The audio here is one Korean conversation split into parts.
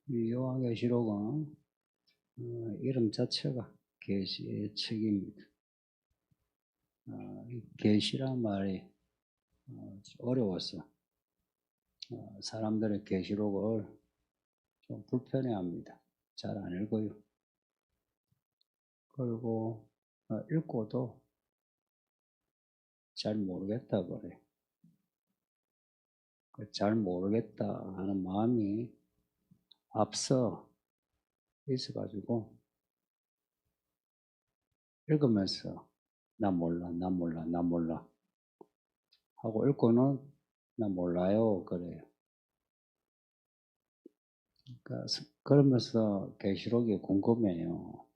이 요한계시록은 이름 자체가 계시의 책입니다. 이 계시란 말이 어려워서 사람들의 계시록을 좀 불편해합니다. 잘 안 읽어요. 그리고 읽고도 잘 모르겠다 그래요. 잘 모르겠다 하는 마음이 앞서 있어가지고 읽으면서 나 몰라 하고 읽고는 나 몰라요 그래요. 그러면서 계시록이 궁금해요.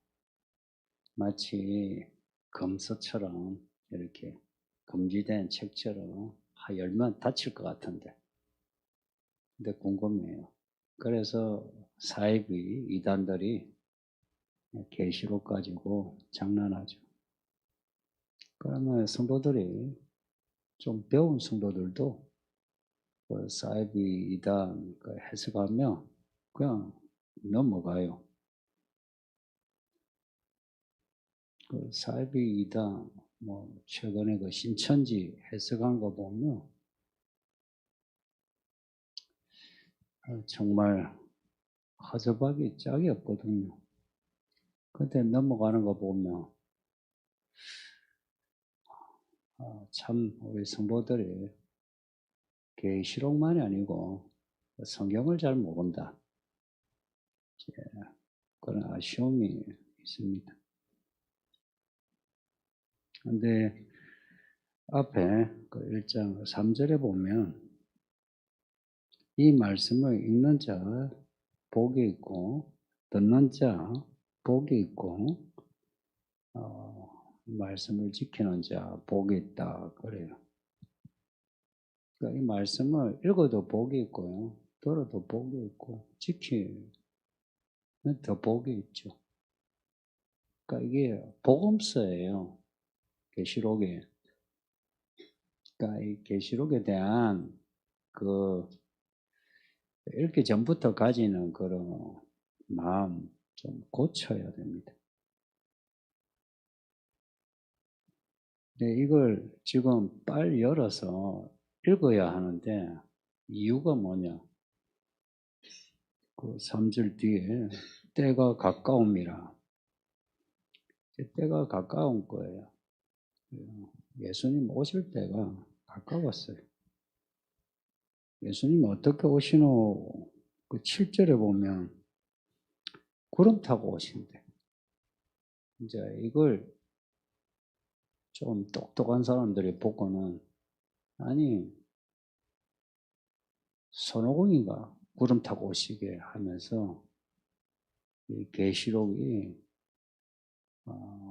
마치 검서처럼 이렇게 금지된 책처럼 열면 닫힐 것 같은데 근데 궁금해요. 그래서 사이비 이단들이 계시록 가지고 장난하죠. 그러면 성도들이 좀 배운 성도들도 사이비 이단 해석하면 그냥 넘어가요. 사이비 이단 최근에 신천지 해석한 거 보면 정말 허접하기 짝이 없거든요. 근데 넘어가는 거 보면 참 우리 성도들이 계시록만이 아니고 성경을 잘 모른다. 그런 아쉬움이 있습니다. 근데 앞에 1장 3절에 보면 이 말씀을 읽는 자 복이 있고 듣는 자 복이 있고 말씀을 지키는 자 복이 있다 그래요. 그러니까 이 말씀을 읽어도 복이 있고요. 들어도 복이 있고 지키면 더 복이 있죠. 그러니까 이게 복음서예요. 계시록이. 그러니까 이 계시록에 대한 읽기 전부터 가지는 그런 마음 좀 고쳐야 됩니다. 근데 이걸 지금 빨리 열어서 읽어야 하는데 이유가 뭐냐? 3절 뒤에 때가 가까움이라. 때가 가까운 거예요. 예수님 오실 때가 가까웠어요. 예수님 어떻게 오시노? 7절에 보면 구름 타고 오신대. 이제 이걸 좀 똑똑한 사람들이 보고는 아니 손오공이가 구름 타고 오시게 하면서 이 계시록이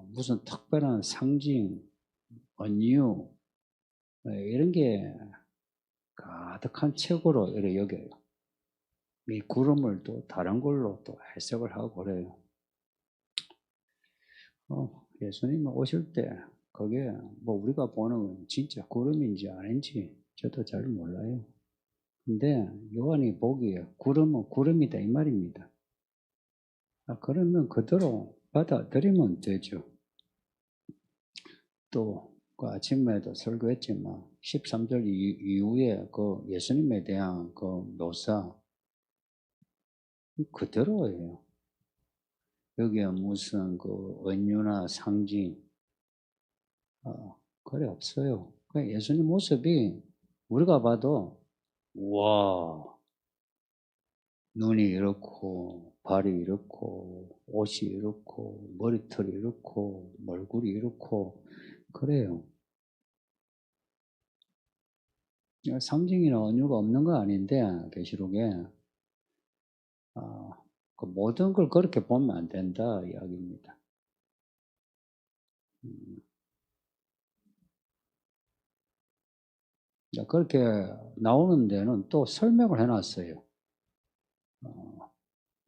무슨 특별한 상징, 은유 이런 게 가득한 책으로 이렇게 여겨요. 이 구름을 또 다른 걸로 또 해석을 하고 그래요. 예수님 오실 때 그게 우리가 보는 건 진짜 구름인지 아닌지 저도 잘 몰라요. 근데 요한이 보기에 구름은 구름이다 이 말입니다. 그러면 그대로 받아들이면 되죠. 또 아침에도 설교했지만 13절 이후에 예수님에 대한 묘사 그대로예요. 여기에 무슨 은유나 상징 그래 없어요. 예수님 모습이 우리가 봐도 와 눈이 이렇고 발이 이렇고 옷이 이렇고 머리털이 이렇고 얼굴이 이렇고 그래요. 상징이나 은유가 없는 거 아닌데 계시록에 모든 걸 그렇게 보면 안 된다 이야기입니다. 그렇게 나오는 데는 또 설명을 해놨어요.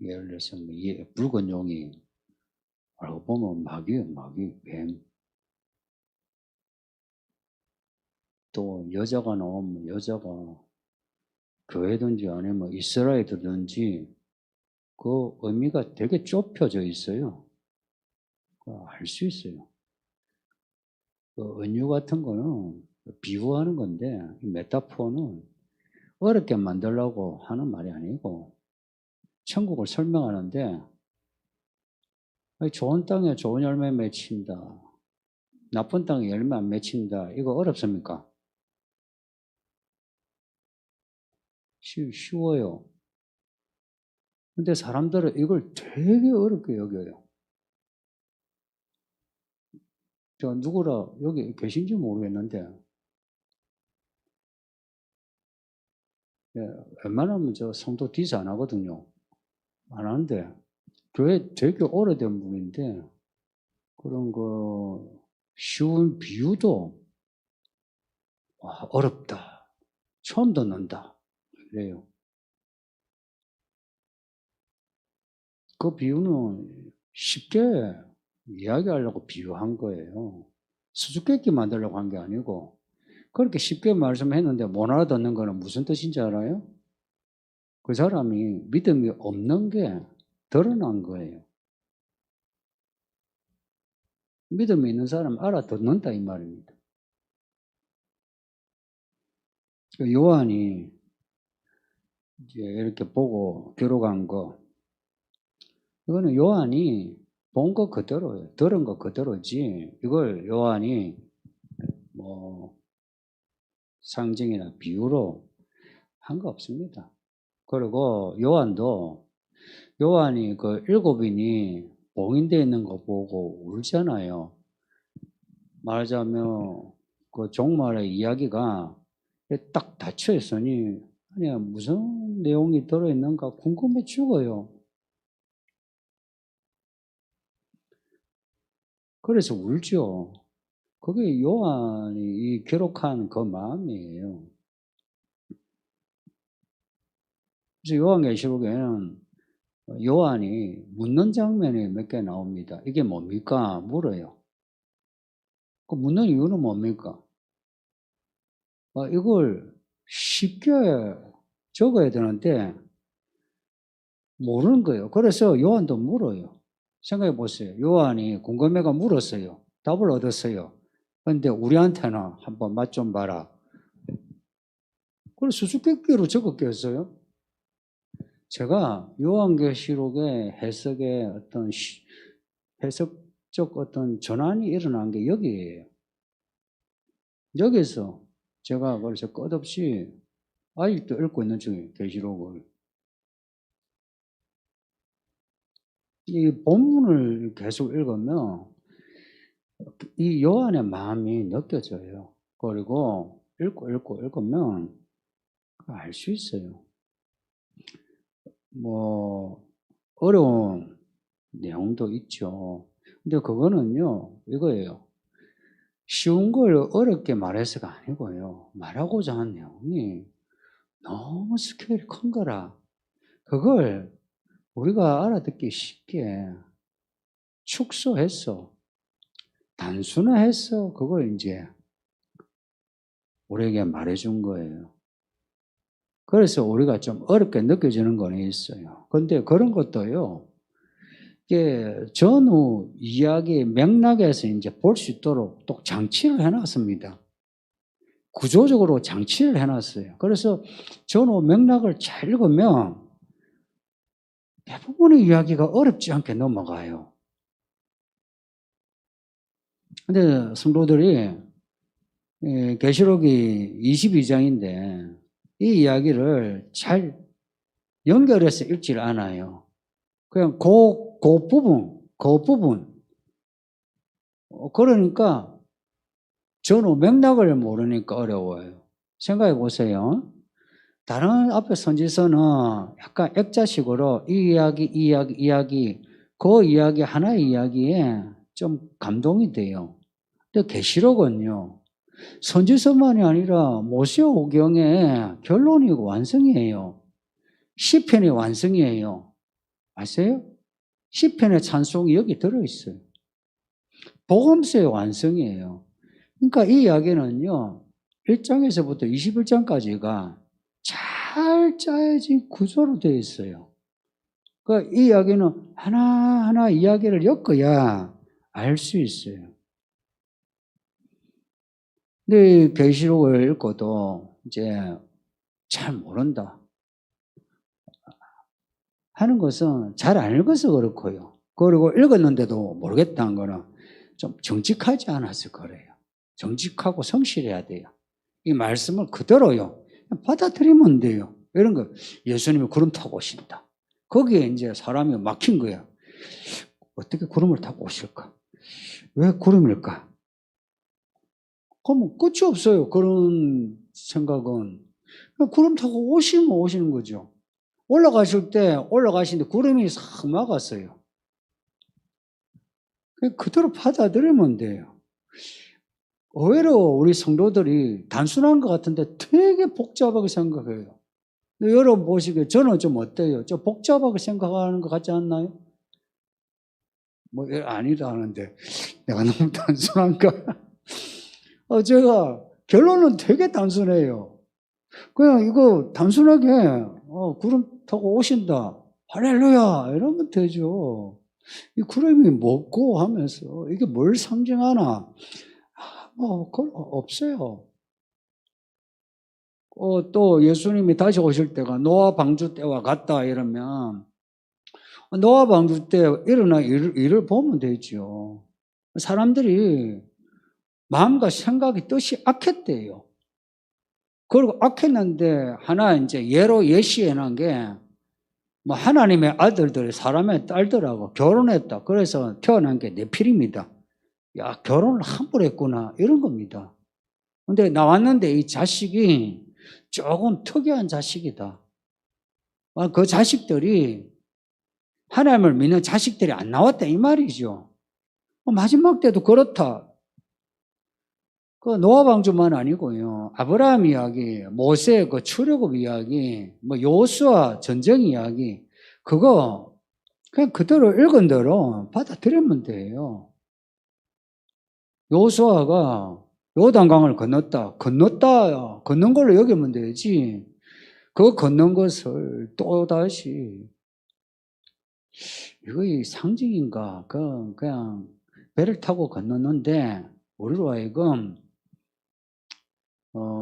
예를 들어서 붉은 용이 알고 보면 마귀, 뱀. 또 여자가 나오면 여자가 교회든지 아니면 이스라엘이든지 그 의미가 되게 좁혀져 있어요. 알 수 있어요. 그 은유 같은 거는 비유하는 건데, 메타포는 어렵게 만들려고 하는 말이 아니고, 천국을 설명하는데, 좋은 땅에 좋은 열매 맺힌다, 나쁜 땅에 열매 안 맺힌다, 이거 어렵습니까? 쉬워요. 근데 사람들은 이걸 되게 어렵게 여겨요. 저 누구라 여기 계신지 모르겠는데, 웬만하면 저 성도 디스 안 하거든요. 안 하는데, 교회 되게 오래된 분인데, 그런 거, 쉬운 비유도, 어렵다. 처음 듣는다. 그래요. 그 비유는 쉽게 이야기하려고 비유한 거예요. 수수께끼 만들려고 한 게 아니고, 그렇게 쉽게 말씀했는데 못 알아듣는 거는 무슨 뜻인지 알아요? 그 사람이 믿음이 없는 게 드러난 거예요. 믿음이 있는 사람 알아듣는다 이 말입니다. 요한이 이제 이렇게 보고 기록한 거, 이거는 요한이 본 거 그대로예요. 들은 거 그대로지, 이걸 요한이 뭐 상징이나 비유로 한 거 없습니다. 그리고 요한이 그 일곱인이 봉인되어 있는 거 보고 울잖아요. 말하자면 그 종말의 이야기가 딱 닫혀 있으니 그냥 무슨 내용이 들어있는가 궁금해 죽어요. 그래서 울죠. 그게 요한이 기록한 그 마음이에요. 그래서 요한계시록에는 요한이 묻는 장면이 몇 개 나옵니다. 이게 뭡니까? 물어요. 그 묻는 이유는 뭡니까? 이걸 쉽게 적어야 되는데 모르는 거예요. 그래서 요한도 물어요. 생각해 보세요. 요한이 궁금해가 물었어요. 답을 얻었어요. 그런데 우리한테는 한번 맛 좀 봐라. 그래서 수수께끼로 적었겠어요? 제가 요한계시록의 해석의 어떤 해석적 어떤 전환이 일어난 게 여기에요. 여기서 제가 그래서 끝없이 아직도 읽고 있는 중이에요. 계시록을. 이 본문을 계속 읽으면 이 요한의 마음이 느껴져요. 그리고 읽으면 알 수 있어요. 뭐 어려운 내용도 있죠. 근데 그거는요, 이거예요. 쉬운 걸 어렵게 말해서가 아니고요. 말하고자 하는 내용이 너무 스케일이 큰 거라. 그걸 우리가 알아듣기 쉽게 축소해서 단순화해서 그걸 이제 우리에게 말해준 거예요. 그래서 우리가 좀 어렵게 느껴지는 건 있어요. 그런데 그런 것도요, 이게 전후 이야기 맥락에서 이제 볼 수 있도록 또 장치를 해놨습니다. 구조적으로 장치를 해놨어요. 그래서 전후 맥락을 잘 읽으면 대부분의 이야기가 어렵지 않게 넘어가요. 근데 성도들이 계시록이 22장인데 이 이야기를 잘 연결해서 읽질 않아요. 그냥 그 부분. 그러니까 전후 맥락을 모르니까 어려워요. 생각해 보세요. 다른 앞에 선지서는 약간 액자식으로 이 이야기, 그 이야기 하나의 이야기에 좀 감동이 돼요. 근데 계시록은요, 선지서만이 아니라 모세오경의 결론이고 완성이에요. 시편의 완성이에요. 아세요? 시편의 찬송이 여기 들어있어요. 복음서의 완성이에요. 그러니까 이 이야기는요, 1장에서부터 21장까지가 잘 잘 짜여진 구조로 되어 있어요. 그 이야기는 하나하나 이야기를 엮어야 알 수 있어요. 근데 계시록을 읽고도 이제 잘 모른다 하는 것은 잘 안 읽어서 그렇고요. 그리고 읽었는데도 모르겠다는 거는 좀 정직하지 않아서 그래요. 정직하고 성실해야 돼요. 이 말씀을 그대로요. 받아들이면 돼요. 이런 거. 예수님이 구름 타고 오신다. 거기에 이제 사람이 막힌 거야. 어떻게 구름을 타고 오실까? 왜 구름일까? 그러면 끝이 없어요. 그런 생각은. 구름 타고 오시면 오시는 거죠. 올라가실 때 올라가시는데 구름이 싹 막았어요. 그대로 받아들이면 돼요. 의외로 우리 성도들이 단순한 것 같은데 되게 복잡하게 생각해요. 근데 여러분 보시기에 저는 좀 어때요? 좀 복잡하게 생각하는 것 같지 않나요? 뭐 아니다 하는데 내가 너무 단순한가? 제가 결론은 되게 단순해요. 그냥 이거 단순하게 구름 타고 오신다. 할렐루야 이러면 되죠. 이 구름이 뭐고 하면서 이게 뭘 상징하나? 그건 없어요. 또 예수님이 다시 오실 때가 노아 방주 때와 같다 이러면 노아 방주 때 일어난 일을 보면 되죠. 사람들이 마음과 생각이 뜻이 악했대요. 그리고 악했는데 하나 이제 예로 예시해 놓은 게 뭐 하나님의 아들들이 사람의 딸들하고 결혼했다. 그래서 태어난 게 네피림이다. 야, 결혼을 함부로 했구나. 이런 겁니다. 근데 나왔는데 이 자식이 조금 특이한 자식이다. 그 자식들이 하나님을 믿는 자식들이 안 나왔다 이 말이죠. 마지막 때도 그렇다. 그 노아 방주만 아니고요. 아브라함 이야기, 모세 그 출애굽 이야기, 뭐 요수아 전쟁 이야기, 그거 그냥 그대로 읽은 대로 받아들이면 돼요. 요수아가 요단강을 건넌 걸로 여기면 되지. 그 건넌 것을 또다시 이거 상징인가? 그냥 배를 타고 건넜는데 우리로 하여금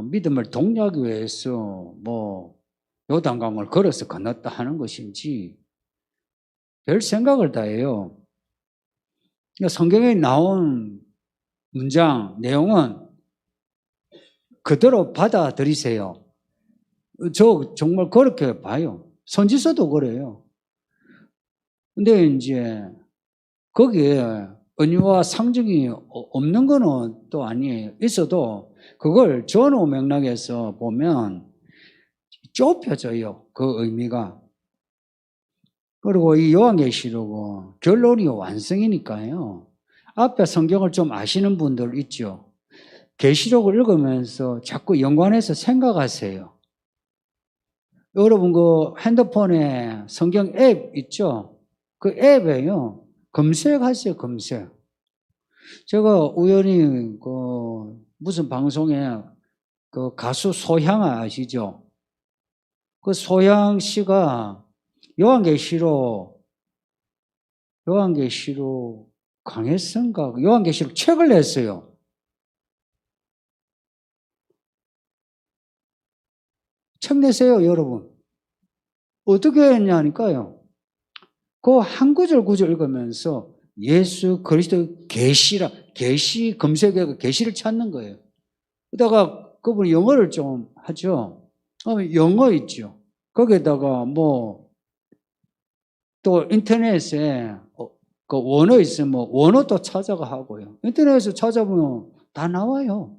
믿음을 독려하기 위해서 뭐 요단강을 걸어서 건넜다 하는 것인지 별 생각을 다 해요. 성경에 나온 문장, 내용은 그대로 받아들이세요. 저 정말 그렇게 봐요. 선지서도 그래요. 근데 이제 거기에 은유와 상징이 없는 거는 또 아니에요. 있어도 그걸 전후 맥락에서 보면 좁혀져요. 그 의미가. 그리고 이 요한계시록은 결론이 완성이니까요. 앞에 성경을 좀 아시는 분들 있죠. 계시록을 읽으면서 자꾸 연관해서 생각하세요. 여러분 그 핸드폰에 성경 앱 있죠? 그 앱에요. 검색하세요, 검색. 제가 우연히 무슨 방송에 그 가수 소향 아시죠? 그 소향 씨가 요한계시록 강해선가 요한계시록 책을 냈어요. 책 내세요, 여러분. 어떻게 했냐니까요. 그 한 구절 읽으면서 예수 그리스도 계시 검색해서 계시를 찾는 거예요. 그러다가 그분이 영어를 좀 하죠. 영어 있죠. 거기에다가 뭐 또 인터넷에 그 원어 있으면 원어도 찾아가 하고요. 인터넷에서 찾아보면 다 나와요.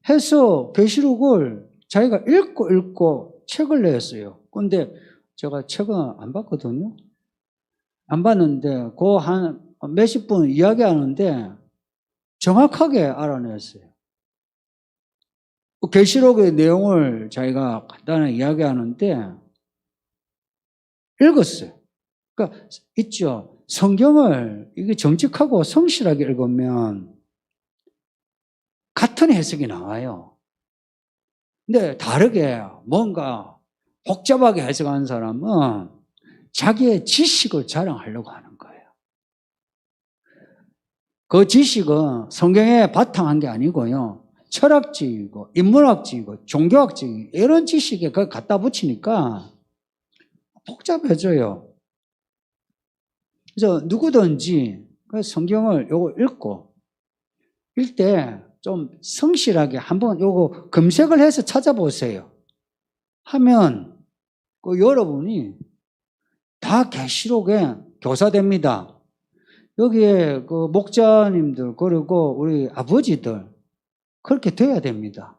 해서 계시록을 자기가 읽고 책을 냈어요. 근데 제가 책은 안 봤거든요. 안 봤는데 그 한 몇십 분 이야기하는데 정확하게 알아냈어요. 계시록의 내용을 자기가 간단하게 이야기하는데 읽었어요. 그러니까 있죠. 성경을 이게 정직하고 성실하게 읽으면 같은 해석이 나와요. 근데 다르게 뭔가 복잡하게 해석하는 사람은 자기의 지식을 자랑하려고 하는 거예요. 그 지식은 성경에 바탕한 게 아니고요. 철학적이고 인문학적이고 종교학적이고 이런 지식에 그걸 갖다 붙이니까 복잡해져요. 그래서 누구든지 성경을 요거 읽고 읽을 때 좀 성실하게 한번 요거 검색을 해서 찾아보세요. 하면 그 여러분이 다 계시록의 교사됩니다. 여기에 그 목자님들 그리고 우리 아버지들 그렇게 돼야 됩니다.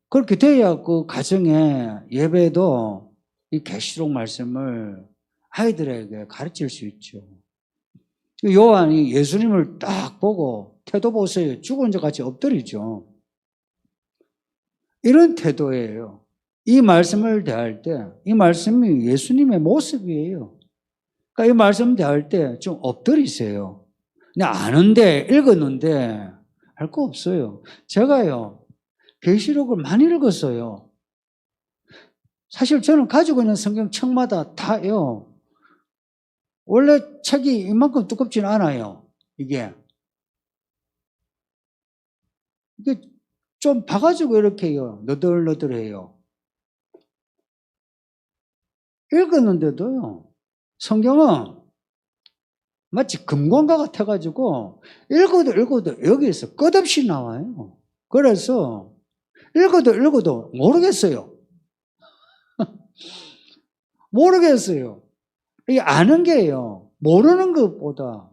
그렇게 돼야 그 가정의 예배도 이 계시록 말씀을 아이들에게 가르칠 수 있죠. 요한이 예수님을 딱 보고 태도 보세요. 죽은 자 같이 엎드리죠. 이런 태도예요. 이 말씀을 대할 때 이 말씀이 예수님의 모습이에요. 그러니까 이 말씀 대할 때 좀 엎드리세요. 그냥 아는데 읽었는데 할 거 없어요. 제가요 계시록을 많이 읽었어요. 사실 저는 가지고 있는 성경 책마다 다요. 원래 책이 이만큼 두껍지는 않아요. 이게 좀 봐가지고 이렇게요. 너덜너덜해요. 읽었는데도요. 성경은 마치 금광과 같아가지고 읽어도 여기에서 끝없이 나와요. 그래서 읽어도 모르겠어요. 모르겠어요. 이게 아는 게요. 모르는 것보다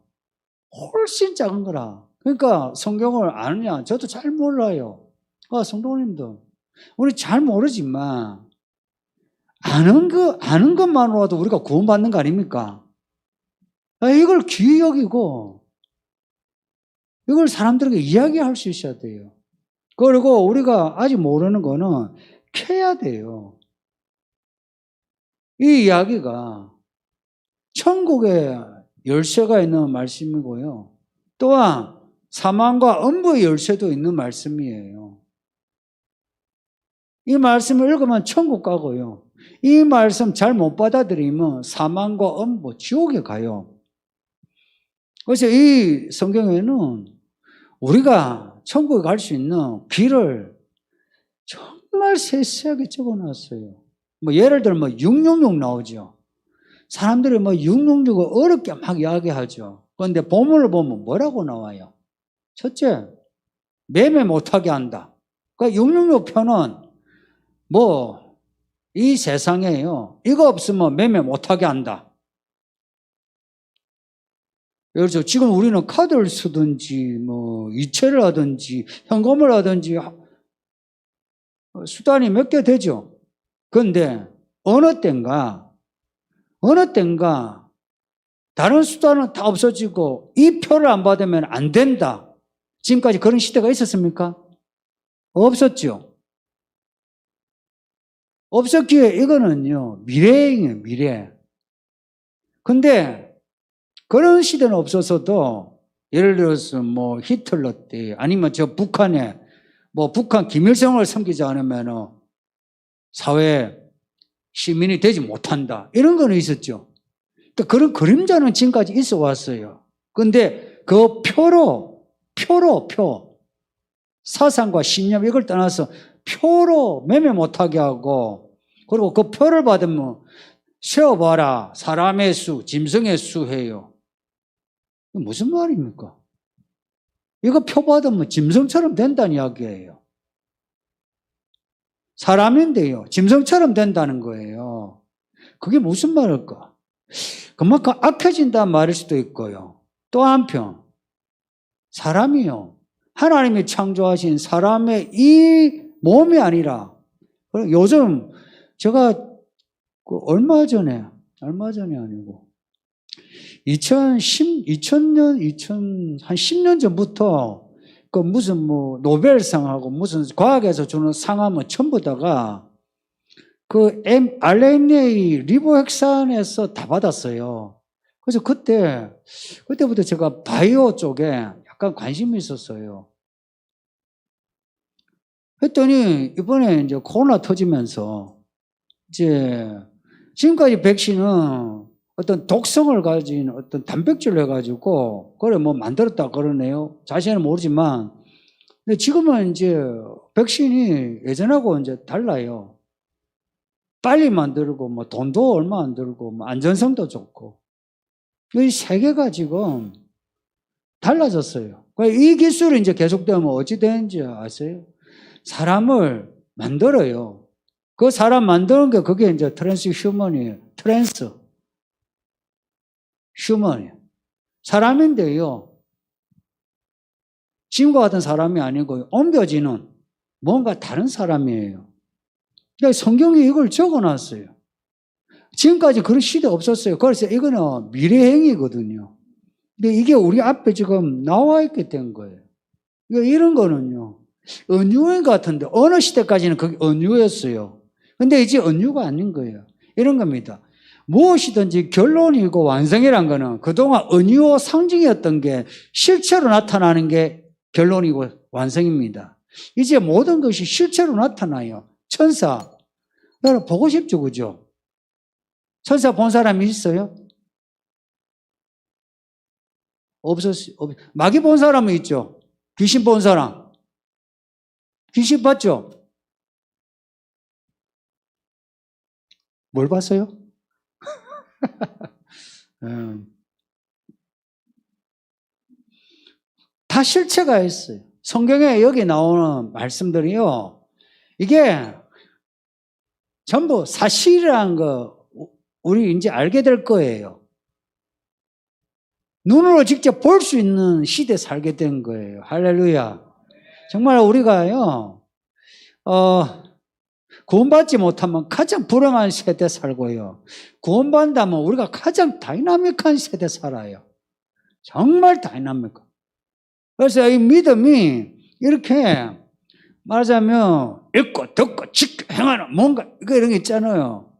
훨씬 작은 거라. 그러니까 성경을 아느냐? 저도 잘 몰라요. 성도님들. 우리 잘 모르지만 아는 것만으로도 우리가 구원받는 거 아닙니까? 이걸 귀히 여기고 이걸 사람들에게 이야기할 수 있어야 돼요. 그리고 우리가 아직 모르는 거는 캐야 돼요. 이 이야기가 천국에 열쇠가 있는 말씀이고요. 또한 사망과 음부의 열쇠도 있는 말씀이에요. 이 말씀을 읽으면 천국 가고요. 이 말씀 잘 못 받아들이면 사망과 음부, 지옥에 가요. 그래서 이 성경에는 우리가 천국에 갈 수 있는 길을 정말 세세하게 적어놨어요. 예를 들면 666 나오죠. 사람들이 666을 어렵게 막 이야기하죠. 그런데 본문을 보면 뭐라고 나와요? 첫째, 매매 못하게 한다. 그러니까 666편은 이 세상에요. 이거 없으면 매매 못하게 한다. 그래서 지금 우리는 카드를 쓰든지, 이체를 하든지, 현금을 하든지, 수단이 몇 개 되죠. 그런데 어느 땐가, 다른 수단은 다 없어지고, 이 표를 안 받으면 안 된다. 지금까지 그런 시대가 있었습니까? 없었죠. 없었기에 이거는요, 미래예요, 미래. 근데 그런 시대는 없었어도 예를 들어서 히틀러 때 아니면 저 북한에 북한 김일성을 섬기지 않으면 사회 시민이 되지 못한다. 이런 거는 있었죠. 그러니까 그런 그림자는 지금까지 있어 왔어요. 근데 그 표. 사상과 신념 이걸 떠나서 표로 매매 못하게 하고 그리고 그 표를 받으면 세어봐라. 사람의 수, 짐승의 수 해요. 무슨 말입니까? 이거 표 받으면 짐승처럼 된다는 이야기예요. 사람인데요. 짐승처럼 된다는 거예요. 그게 무슨 말일까? 그만큼 악해진다는 말일 수도 있고요. 또 한편 사람이요. 하나님이 창조하신 사람의 이 몸이 아니라 요즘 제가 얼마 전에 아니고 2000년 한 10년 전부터 무슨 노벨상하고 무슨 과학에서 주는 상하면 전부 다가 RNA 리보핵산에서 다 받았어요. 그래서 그때부터 제가 바이오 쪽에 약간 관심이 있었어요. 했더니 이번에 이제 코로나 터지면서 이제 지금까지 백신은 어떤 독성을 가진 어떤 단백질을 해가지고 그래 뭐 만들었다 그러네요. 자세히는 모르지만 근데 지금은 이제 백신이 예전하고 이제 달라요. 빨리 만들고 뭐 돈도 얼마 안 들고 뭐 안전성도 좋고 이 세 개가 지금 달라졌어요. 이 기술이 이제 계속되면 어찌 되는지 아세요? 사람을 만들어요. 그 사람 만드는 게 그게 이제 트랜스 휴먼이에요. 트랜스 휴먼이에요. 사람인데요. 지금과 같은 사람이 아니고 옮겨지는 뭔가 다른 사람이에요. 그러니까 성경이 이걸 적어놨어요. 지금까지 그런 시대 없었어요. 그래서 이거는 미래행이거든요. 근데 이게 우리 앞에 지금 나와 있게 된 거예요. 그러니까 이런 거는요. 은유행 같은데 어느 시대까지는 그게 은유였어요. 근데 이제 은유가 아닌 거예요. 이런 겁니다. 무엇이든지 결론이고 완성이란 거는 그동안 은유와 상징이었던 게 실체로 나타나는 게 결론이고 완성입니다. 이제 모든 것이 실체로 나타나요. 천사. 여러분 보고 싶죠, 그죠? 천사 본 사람이 있어요? 없었어요. 마귀 본 사람은 있죠? 귀신 본 사람? 귀신 봤죠? 뭘 봤어요? 다 실체가 있어요. 성경에 여기 나오는 말씀들이요. 이게 전부 사실이라는 거 우리 이제 알게 될 거예요. 눈으로 직접 볼 수 있는 시대에 살게 된 거예요. 할렐루야. 정말 우리가요, 구원받지 못하면 가장 불행한 세대 살고요. 구원받는다면 우리가 가장 다이나믹한 세대 살아요. 정말 다이나믹한. 그래서 이 믿음이 이렇게 말하자면 읽고 듣고 지켜 행하는 뭔가 이런 게 있잖아요.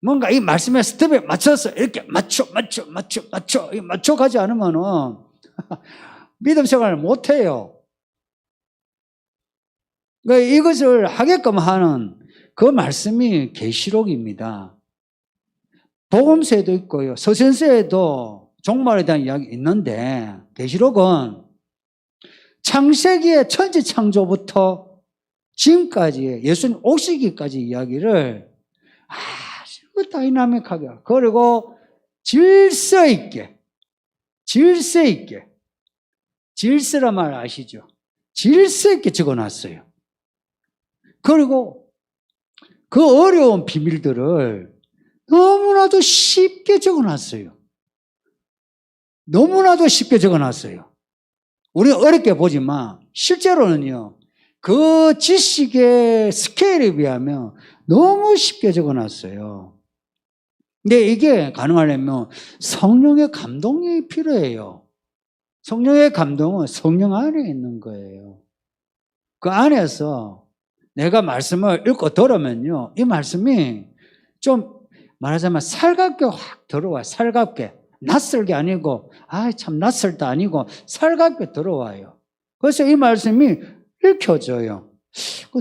뭔가 이 말씀의 스텝에 맞춰서 이렇게 맞춰 가지 않으면은 믿음 생활을 못 해요. 그러니까 이것을 하게끔 하는 그 말씀이 계시록입니다. 복음서에도 있고요. 서신서에도 종말에 대한 이야기 있는데 계시록은 창세기의 천지 창조부터 지금까지 예수님 오시기까지 이야기를 아주 다이나믹하게 그리고 질서 있게 질서란 말 아시죠? 질서 있게 적어놨어요. 그리고 그 어려운 비밀들을 너무나도 쉽게 적어놨어요. 너무나도 쉽게 적어놨어요. 우리는 어렵게 보지만 실제로는요. 그 지식의 스케일에 비하면 너무 쉽게 적어놨어요. 근데 이게 가능하려면 성령의 감동이 필요해요. 성령의 감동은 성령 안에 있는 거예요. 그 안에서 내가 말씀을 읽고 들으면요. 이 말씀이 좀 말하자면 살갑게 확 들어와요. 살갑게. 낯설게 아니고 참 낯설다 아니고 살갑게 들어와요. 그래서 이 말씀이 읽혀져요.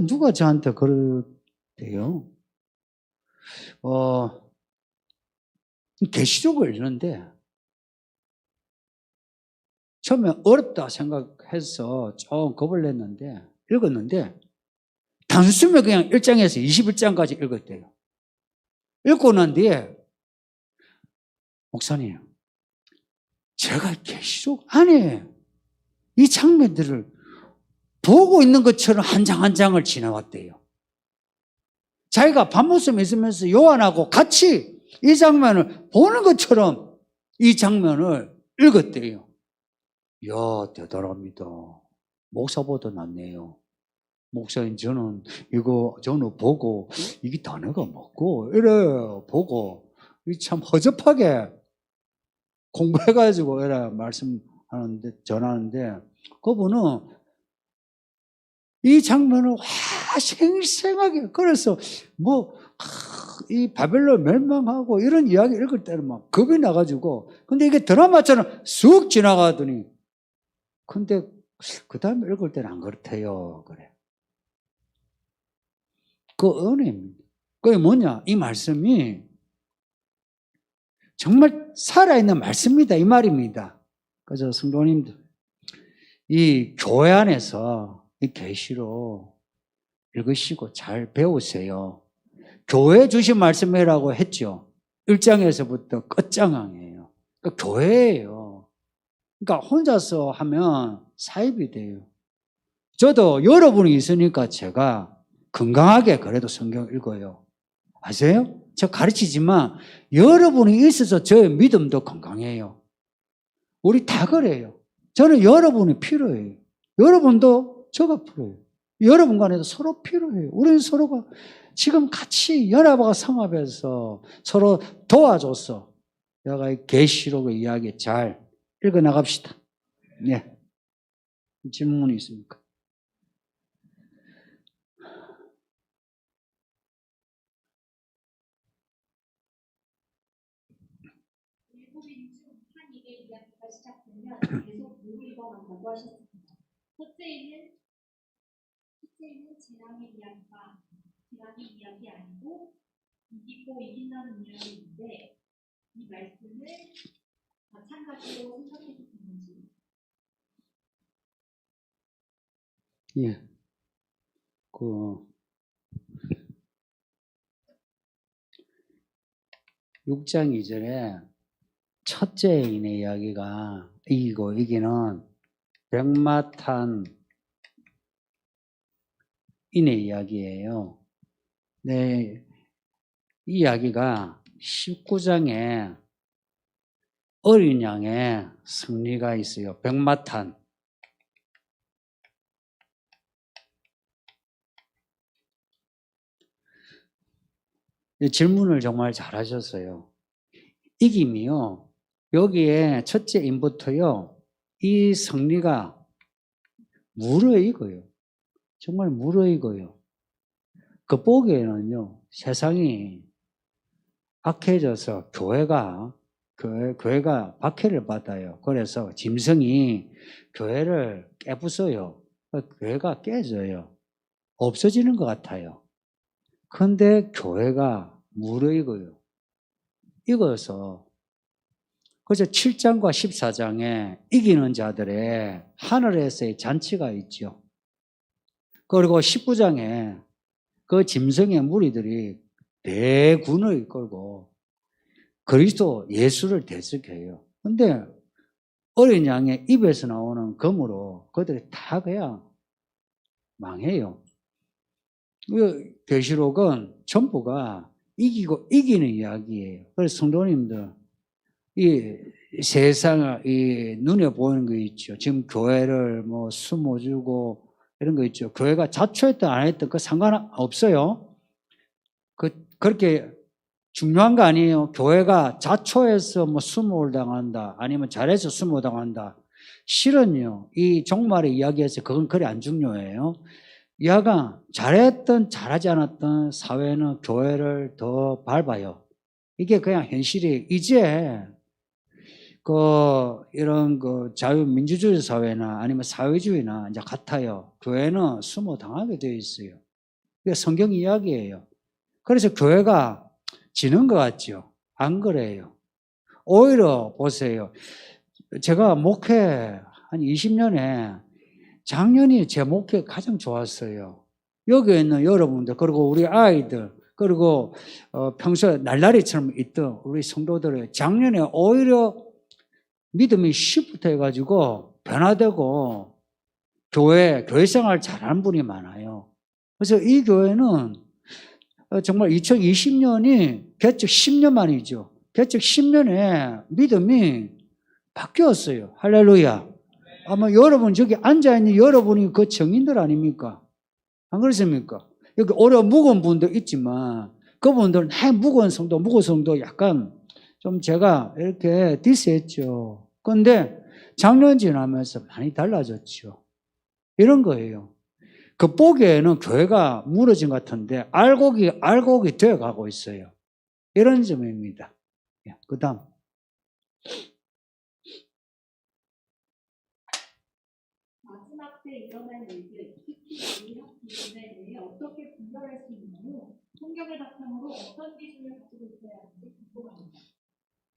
누가 저한테 그러대요? 계시록을 읽는데 처음에 어렵다 생각해서 좀 겁을 냈는데 읽었는데 단숨에 그냥 1장에서 21장까지 읽었대요. 읽고 난 뒤에 목사님 제가 계시록 안에 이 장면들을 보고 있는 것처럼 한 장 한 장을 지나왔대요. 자기가 밤모습에 있으면서 요한하고 같이 이 장면을 보는 것처럼 이 장면을 읽었대요. 이야, 대단합니다. 목사보다 낫네요. 목사님, 저는 보고, 이게 단어가 뭐고, 이래, 보고, 참 허접하게 공부해가지고, 이래 전하는데, 그분은 이 장면을 생생하게, 그래서 이 바벨론 멸망하고 이런 이야기 읽을 때는 막 겁이 나가지고, 근데 이게 드라마처럼 쑥 지나가더니, 근데 그 다음에 읽을 때는 안 그렇대요. 그래. 그 은혜입니다. 그게 뭐냐? 이 말씀이 정말 살아있는 말씀이다 이 말입니다. 그래서 성도님들 이 교회 안에서 이 계시로 읽으시고 잘 배우세요. 교회 주신 말씀이라고 했죠. 1장에서부터 끝장이에요. 그러니까 교회예요. 그러니까 혼자서 하면 사입이 돼요. 저도 여러분이 있으니까 제가 건강하게 그래도 성경 읽어요. 아세요? 제가 가르치지만 여러분이 있어서 저의 믿음도 건강해요. 우리 다 그래요. 저는 여러분이 필요해요. 여러분도 저가 필요해요. 여러분 간에도 서로 필요해요. 우리는 서로가 지금 같이 연합과 성합해서 서로 도와줘서 내가 이 계시록의 이야기 잘 읽어 나갑시다. 네. 질문이 있습니까? 시작되면 계속 누리고만다고 하셨습니다. 첫째는 재앙의 이야기 아니고 이기고 이긴다는 이야기인데 이 말씀을 마찬가지로 생각해 주시는지. 예. 6장 2절에 첫째 인의 이야기가 이기고 이기는 백마탄 인의 이야기예요. 네, 이 이야기가 19장에 어린 양의 승리가 있어요. 백마탄. 질문을 정말 잘하셨어요. 이김이요. 여기에 첫째 인부터요. 이 승리가 무르익어요. 정말 무르익어요. 겉보기에는요. 세상이 악해져서 교회가 박해를 받아요. 그래서 짐승이 교회를 깨부숴요. 교회가 깨져요. 없어지는 것 같아요. 그런데 교회가 무르익어요. 익어서 그래서 7장과 14장에 이기는 자들의 하늘에서의 잔치가 있죠. 그리고 19장에 그 짐승의 무리들이 대군을 이끌고 그리스도 예수를 대적해요. 근데 어린 양의 입에서 나오는 검으로 그들이 다 그냥 망해요. 계시록은 전부가 이기고 이기는 이야기예요. 그래서 성도님들 이 세상을 이 눈에 보이는 거 있죠. 지금 교회를 뭐 숨어주고 이런 거 있죠. 교회가 자초했든 안 했든 그 상관없어요. 그렇게 중요한 거 아니에요. 교회가 자초해서 뭐 수모를 당한다. 아니면 잘해서 수모 당한다. 실은요. 이 종말의 이야기에서 그건 그리 안 중요해요. 야가 잘했든 잘하지 않았든 사회는 교회를 더 밟아요. 이게 그냥 현실이 이제 이런 자유민주주의 사회나 아니면 사회주의나 이제 같아요. 교회는 수모 당하게 되어 있어요. 이게 성경 이야기예요. 그래서 교회가 지는 것 같죠? 안 그래요. 오히려 보세요. 제가 목회 한 20년에 작년이 제 목회 가장 좋았어요. 여기 있는 여러분들, 그리고 우리 아이들, 그리고 평소에 날라리처럼 있던 우리 성도들의 작년에 오히려 믿음이 시프트 해가지고 변화되고 교회 생활 잘하는 분이 많아요. 그래서 이 교회는 정말 2020년이 개척 10년 만이죠. 개척 10년에 믿음이 바뀌었어요. 할렐루야. 아마 여러분 저기 앉아있는 여러분이 그 증인들 아닙니까? 안 그렇습니까? 여기 오래 묵은 분도 있지만 그분들은 무거운 성도 약간 좀 제가 이렇게 디스했죠. 그런데 작년 지나면서 많이 달라졌죠. 이런 거예요. 그 보기에는 교회가 무너진 것 같은데 알곡이 되어가고 있어요. 이런 점입니다. 그 다음. 마지막 때 일어날 일들, 특히 우리 학교에 대해 어떻게 분별할 수 있나요? 성경을 바탕으로 어떤 기준을 가지고 있어야 하는지 궁금합니다.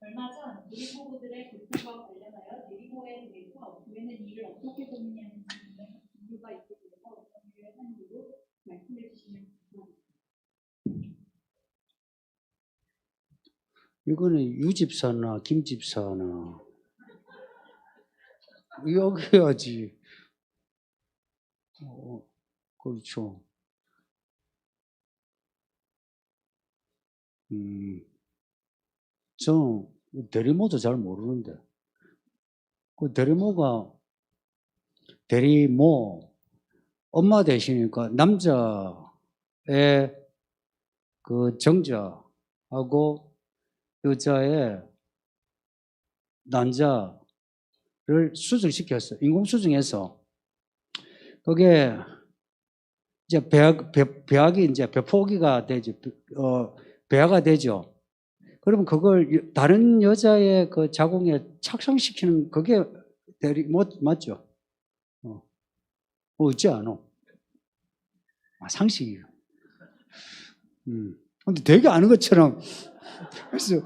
얼마 전 누리호구들의 고통과 관련하여 누리호에 대해서 교회는 이를 어떻게 보느냐는 질문에 이유가 있게 돼서 어떤 일을 하는지도 말씀해 주시면 감사합니다. 이거는 유집사나 김집사나 여기 해야지. 그렇죠. 저는 대리모도 잘 모르는데 그 대리모 엄마 되시니까 남자의 그 정자하고 여자의 난자를 수정시켰어요. 인공수정해서 그게 이제 배악이 이제 배포기가 되죠. 배아가 되죠. 그러면 그걸 다른 여자의 그 자궁에 착상시키는 그게 맞죠? 어찌 않아? 상식이에요. 근데 되게 아는 것처럼. 그래서,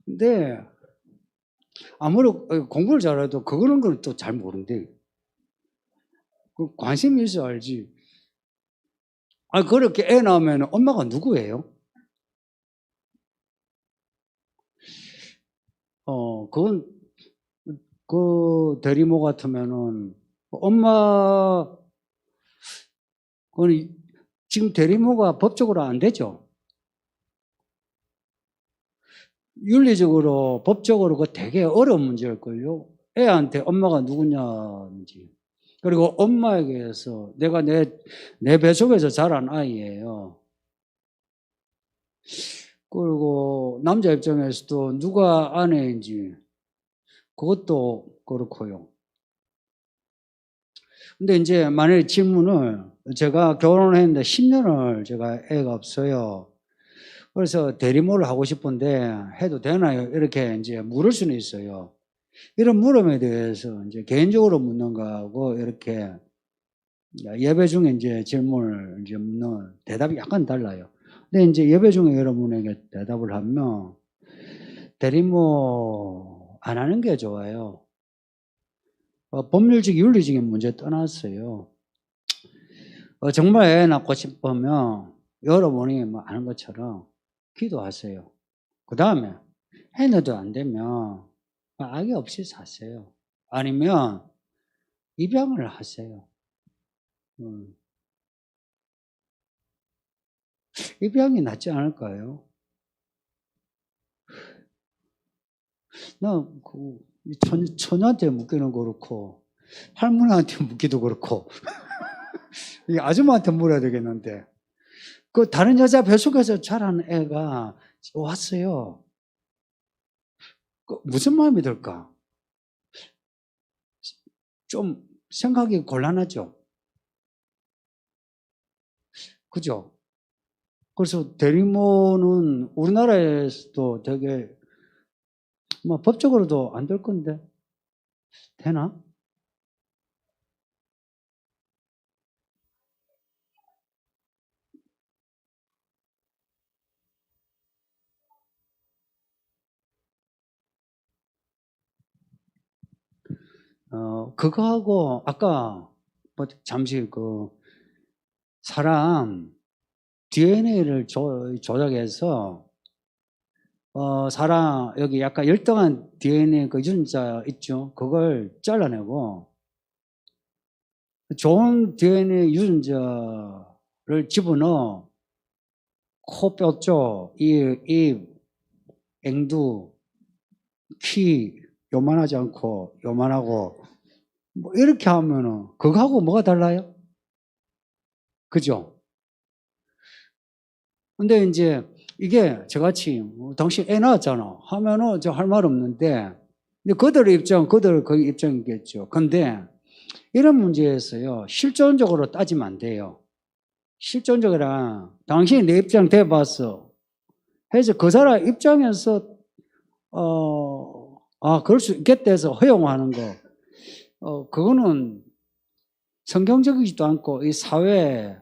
근데, 아무리 공부를 잘해도 그런 걸 또 잘 모른대. 그 관심이 있어 알지. 그렇게 애 낳으면 엄마가 누구예요? 그건, 그 대리모 같으면은, 그건 지금 대리모가 법적으로 안 되죠? 윤리적으로, 법적으로 그 되게 어려운 문제일걸요? 애한테 엄마가 누구냐는지. 그리고 엄마에게서 내가 내 뱃속에서 자란 아이예요. 그리고 남자 입장에서도 누가 아내인지 그것도 그렇고요. 근데 이제 만약에 질문을 제가 결혼을 했는데 10년을 제가 애가 없어요. 그래서 대리모를 하고 싶은데 해도 되나요? 이렇게 이제 물을 수는 있어요. 이런 물음에 대해서 이제 개인적으로 묻는 거하고 이렇게 예배 중에 이제 질문을 이제 묻는 대답이 약간 달라요. 근데 이제 예배 중에 여러분에게 대답을 하면 대리모 안 하는 게 좋아요. 법률적, 윤리적인 문제 떠났어요. 정말 애 낳고 싶으면 여러분이 뭐 아는 것처럼 기도하세요. 그 다음에 해내도 안 되면 아기 없이 사세요. 아니면 입양을 하세요. 입양이 낫지 않을까요? 나 처녀한테 묻기는 그렇고 할머니한테 묻기도 그렇고 이 아줌마한테 물어야 되겠는데 그 다른 여자 뱃속에서 자란 애가 왔어요. 무슨 마음이 들까? 좀 생각이 곤란하죠. 그죠? 그래서 대리모는 우리나라에서도 되게 뭐 법적으로도 안 될 건데 되나? 그거하고 아까 뭐 잠시 그 사람 DNA를 조작해서 사람 여기 약간 열등한 DNA 그 유전자 있죠? 그걸 잘라내고 좋은 DNA 유전자를 집어넣어 코 뼈쪽, 입, 앵두, 키 요만하지 않고 요만하고 뭐 이렇게 하면은 그거하고 뭐가 달라요? 그죠? 근데 이제 이게 저같이 당신 애 낳았잖아 하면은 저 할 말 없는데 근데 그들의 입장, 그들 그 입장이겠죠. 근데 이런 문제에서요 실존적으로 따지면 안 돼요. 실존적이라 당신이 내 입장 대봤어 해서 그 사람 입장에서 그럴 수 있겠다 해서 허용하는 거 그거는 성경적이지도 않고 이 사회에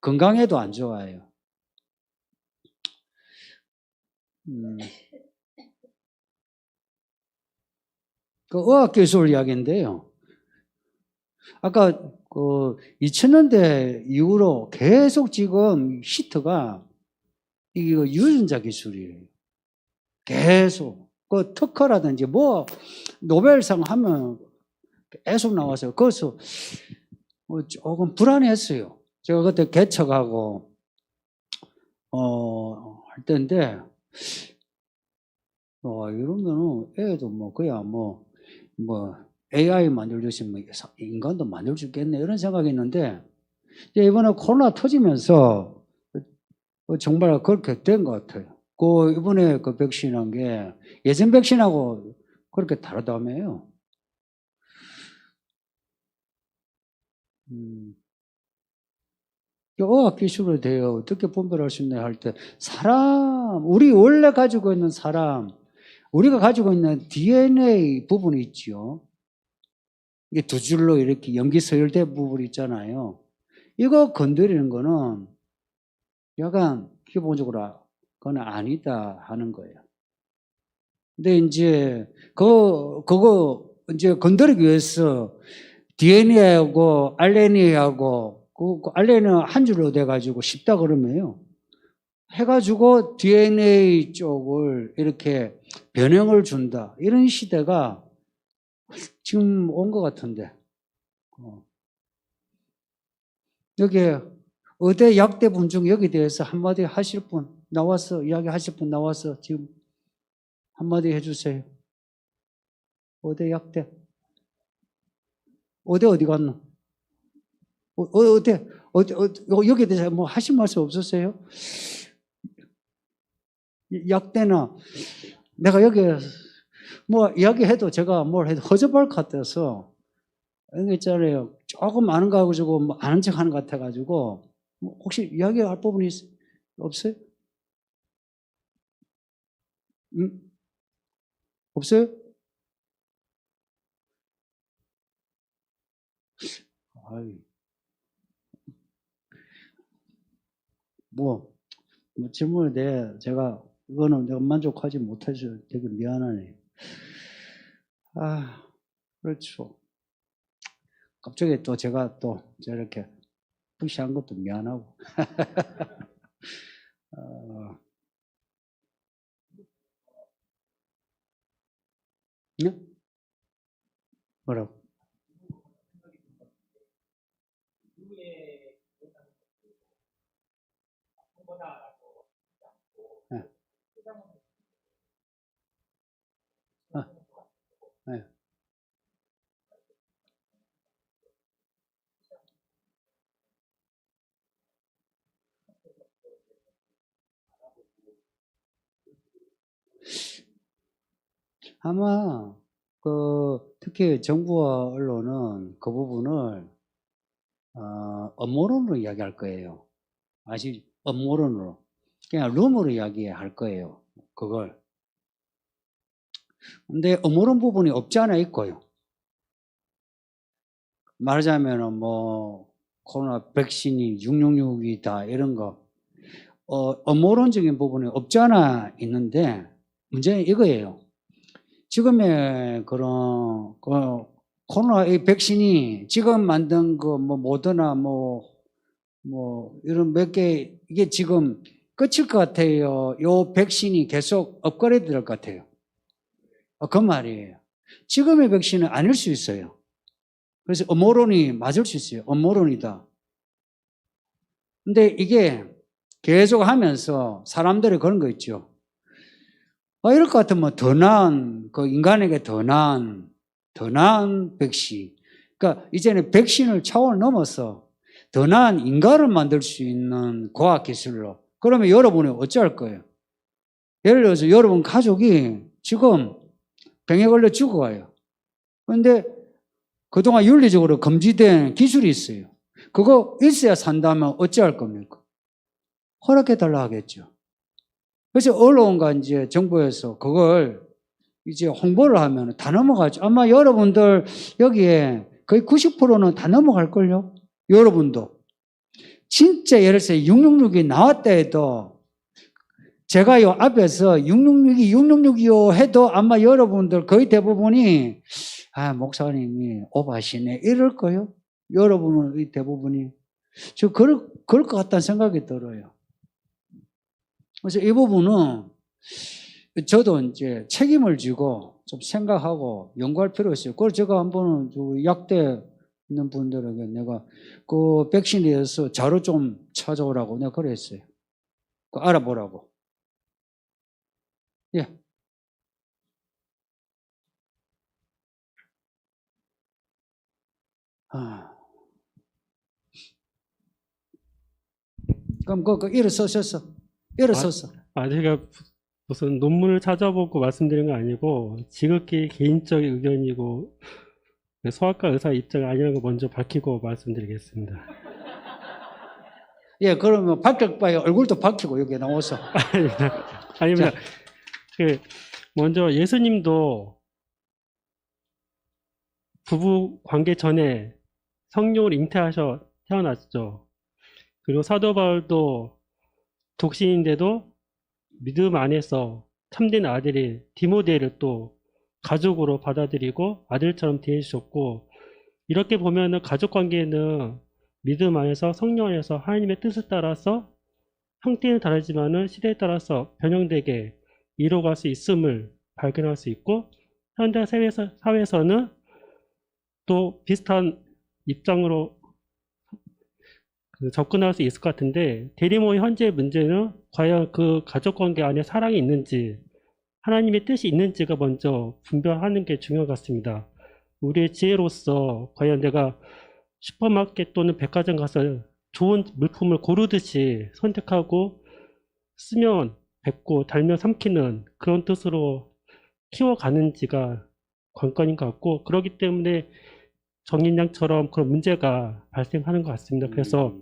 건강에도 안 좋아요. 그 의학기술 이야기인데요. 아까 그 2000년대 이후로 계속 지금 히트가 이거 유전자 기술이에요. 계속. 그 특허라든지 뭐 노벨상 하면 계속 나와서 그래서 뭐 조금 불안했어요. 제가 그때 개척하고 할 때인데 이러면은 애도 뭐 그야 뭐 AI 만들듯이 인간도 만들 수 있겠네 이런 생각이 있는데 이번에 코로나 터지면서 정말 그렇게 된 것 같아요. 그 이번에 그 백신한 게 예전 백신하고 그렇게 다르다며요. 의학기술에 대해 어떻게 분별할 수 있냐 할 때 우리 원래 가지고 있는 우리가 가지고 있는 DNA 부분이 있죠. 이게 두 줄로 이렇게 염기 서열대 부분이 있잖아요. 이거 건드리는 거는 약간 기본적으로 그건 아니다 하는 거예요. 근데 이제 그거 이제 건드리기 위해서 DNA하고 RNA하고 그 RNA는 한 줄로 돼가지고 쉽다 그러면요. 해가지고 DNA 쪽을 이렇게 변형을 준다. 이런 시대가 지금 온 것 같은데. 여기 의대 약대분 중 여기 대해서 한마디 하실 분 나와서 이야기하실 분 나와서 지금 한마디 해주세요. 의대 약대. 의대 어디 갔노? 여기에 대해서 뭐 하실 말씀 없으세요? 약대나 내가 여기 뭐 이야기해도 제가 뭘 해도 허접할 것 같아서 이런 거 있잖아요. 조금 아는 거 가지고 뭐 아는 척 하는 것 같아가지고 뭐 혹시 이야기할 부분이 없어요? 없어요? 아이. 질문에 제가 이거는 내가 만족하지 못해서 되게 미안하네. 그렇죠. 갑자기 또 제가 또 저렇게 푸시한 것도 미안하고. 네? 뭐라고? 네. 네. 아마 특히 정부와 언론은 그 부분을 음모론으로 이야기할 거예요. 음모론으로. 그냥 rum으로 이야기할 거예요. 그걸. 근데 음모론 부분이 없지 않아 있고요. 말하자면은 코로나 백신이 666이다 이런 거 음모론적인 부분이 없지 않아 있는데 문제는 이거예요. 지금의 그런 코로나 이 백신이 지금 만든 모더나 이런 몇 개 이게 지금 끝일 것 같아요. 요 백신이 계속 업그레이드 될 것 같아요. 그 말이에요. 지금의 백신은 아닐 수 있어요. 그래서 음모론이 맞을 수 있어요. 음모론이다. 근데 이게 계속 하면서 사람들이 그런 거 있죠. 이럴 것 같으면 더 나은, 인간에게 더 나은 백신. 그러니까 이제는 백신을 차원을 넘어서 더 나은 인간을 만들 수 있는 과학기술로. 그러면 여러분이 어찌할 거예요? 예를 들어서 여러분 가족이 지금 병에 걸려 죽어가요. 그런데 그동안 윤리적으로 금지된 기술이 있어요. 그거 있어야 산다면 어찌할 겁니까? 허락해달라 하겠죠. 그래서 언론과 이제 정부에서 그걸 이제 홍보를 하면 다 넘어가죠. 아마 여러분들 여기에 거의 90%는 다 넘어갈걸요? 여러분도. 진짜 예를 들어서 666이 나왔다 해도 제가요 앞에서 666이요 해도 아마 여러분들 거의 대부분이 목사님이 오버하시네 이럴 거요. 여러분은 대부분이 저 그럴 것 같다는 생각이 들어요. 그래서 이 부분은 저도 이제 책임을 지고 좀 생각하고 연구할 필요가 있어요. 그래서 제가 한번은 약대 있는 분들에게 내가 그 백신에 대해서 자료 좀 찾아오라고 내가 그랬어요. 그 알아보라고. 예. 그럼 일어서셨어. 일어섰어. 제가 무슨 논문을 찾아보고 말씀드린 건 아니고 지극히 개인적인 의견이고 소아과 의사 입장이 아니라는 걸 먼저 밝히고 말씀드리겠습니다. 예, 그러면 밝힐 바에 얼굴도 밝히고 여기 나와서. 아닙니다. 먼저 예수님도 부부 관계 전에 성령을 잉태하셔 태어났죠. 그리고 사도 바울도 독신인데도 믿음 안에서 참된 아들이 디모데를 또 가족으로 받아들이고 아들처럼 대해주셨고, 이렇게 보면은 가족 관계는 믿음 안에서 성령 안에서 하나님의 뜻을 따라서 형태는 다르지만은 시대에 따라서 변형되게 이루어갈 수 있음을 발견할 수 있고, 현대 사회에서는 또 비슷한 입장으로 접근할 수 있을 것 같은데, 대리모의 현재의 문제는 과연 그 가족관계 안에 사랑이 있는지 하나님의 뜻이 있는지가 먼저 분별하는 게 중요한 것 같습니다. 우리의 지혜로서 과연 내가 슈퍼마켓 또는 백화점 가서 좋은 물품을 고르듯이 선택하고 쓰면 뱉고 달면 삼키는 그런 뜻으로 키워가는지가 관건인 것 같고, 그렇기 때문에 정인양처럼 그런 문제가 발생하는 것 같습니다. 그래서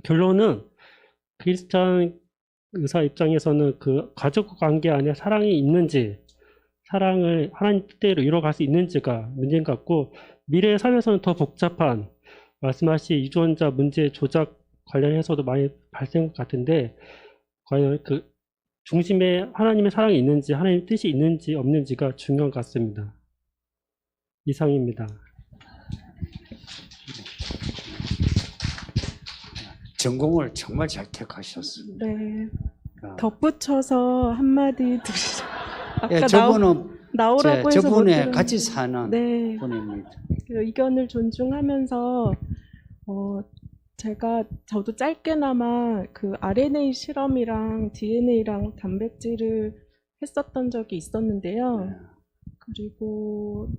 결론은 크리스찬 의사 입장에서는 그 가족 관계 안에 사랑이 있는지, 사랑을 하나님 뜻대로 이뤄갈 수 있는지가 문제인 것 같고, 미래 사회에서는 더 복잡한 말씀하신 유전자 문제 조작 관련해서도 많이 발생할 것 같은데, 과연 그 중심에 하나님의 사랑이 있는지 하나님의 뜻이 있는지 없는지가 중요한 것 같습니다. 이상입니다. 전공을 정말 잘 택하셨어요. 네. 덧붙여서 한마디 드리죠. 아까 저분은 나오라고 해서 못 저분에 들었는데. 같이 사는 네. 분입니다. 그 의견을 존중하면서 저도 짧게나마 그 RNA 실험이랑 DNA랑 단백질을 했었던 적이 있었는데요. 그리고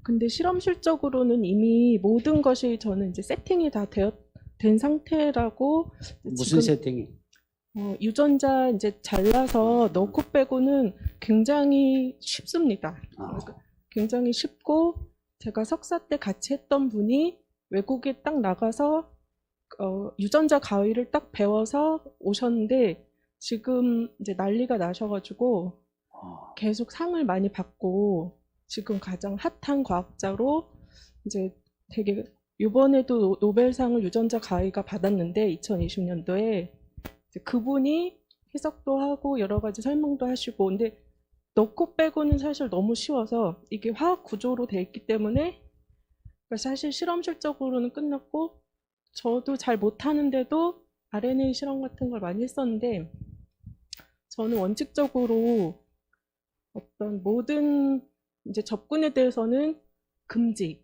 근데 실험실적으로는 이미 모든 것이 저는 이제 세팅이 다 된 상태라고. 무슨 세팅이? 유전자 이제 잘라서 넣고 빼고는 굉장히 쉽습니다. 굉장히 쉽고, 제가 석사 때 같이 했던 분이 외국에 딱 나가서 유전자 가위를 딱 배워서 오셨는데, 지금 이제 난리가 나셔가지고 계속 상을 많이 받고 지금 가장 핫한 과학자로 이제 되게, 이번에도 노벨상을 유전자 가위가 받았는데 2020년도에 그분이 해석도 하고 여러 가지 설명도 하시고, 근데 넣고 빼고는 사실 너무 쉬워서 이게 화학 구조로 돼 있기 때문에 사실 실험실적으로는 끝났고, 저도 잘 못하는데도 RNA 실험 같은 걸 많이 했었는데, 저는 원칙적으로 어떤 모든 이제 접근에 대해서는 금지가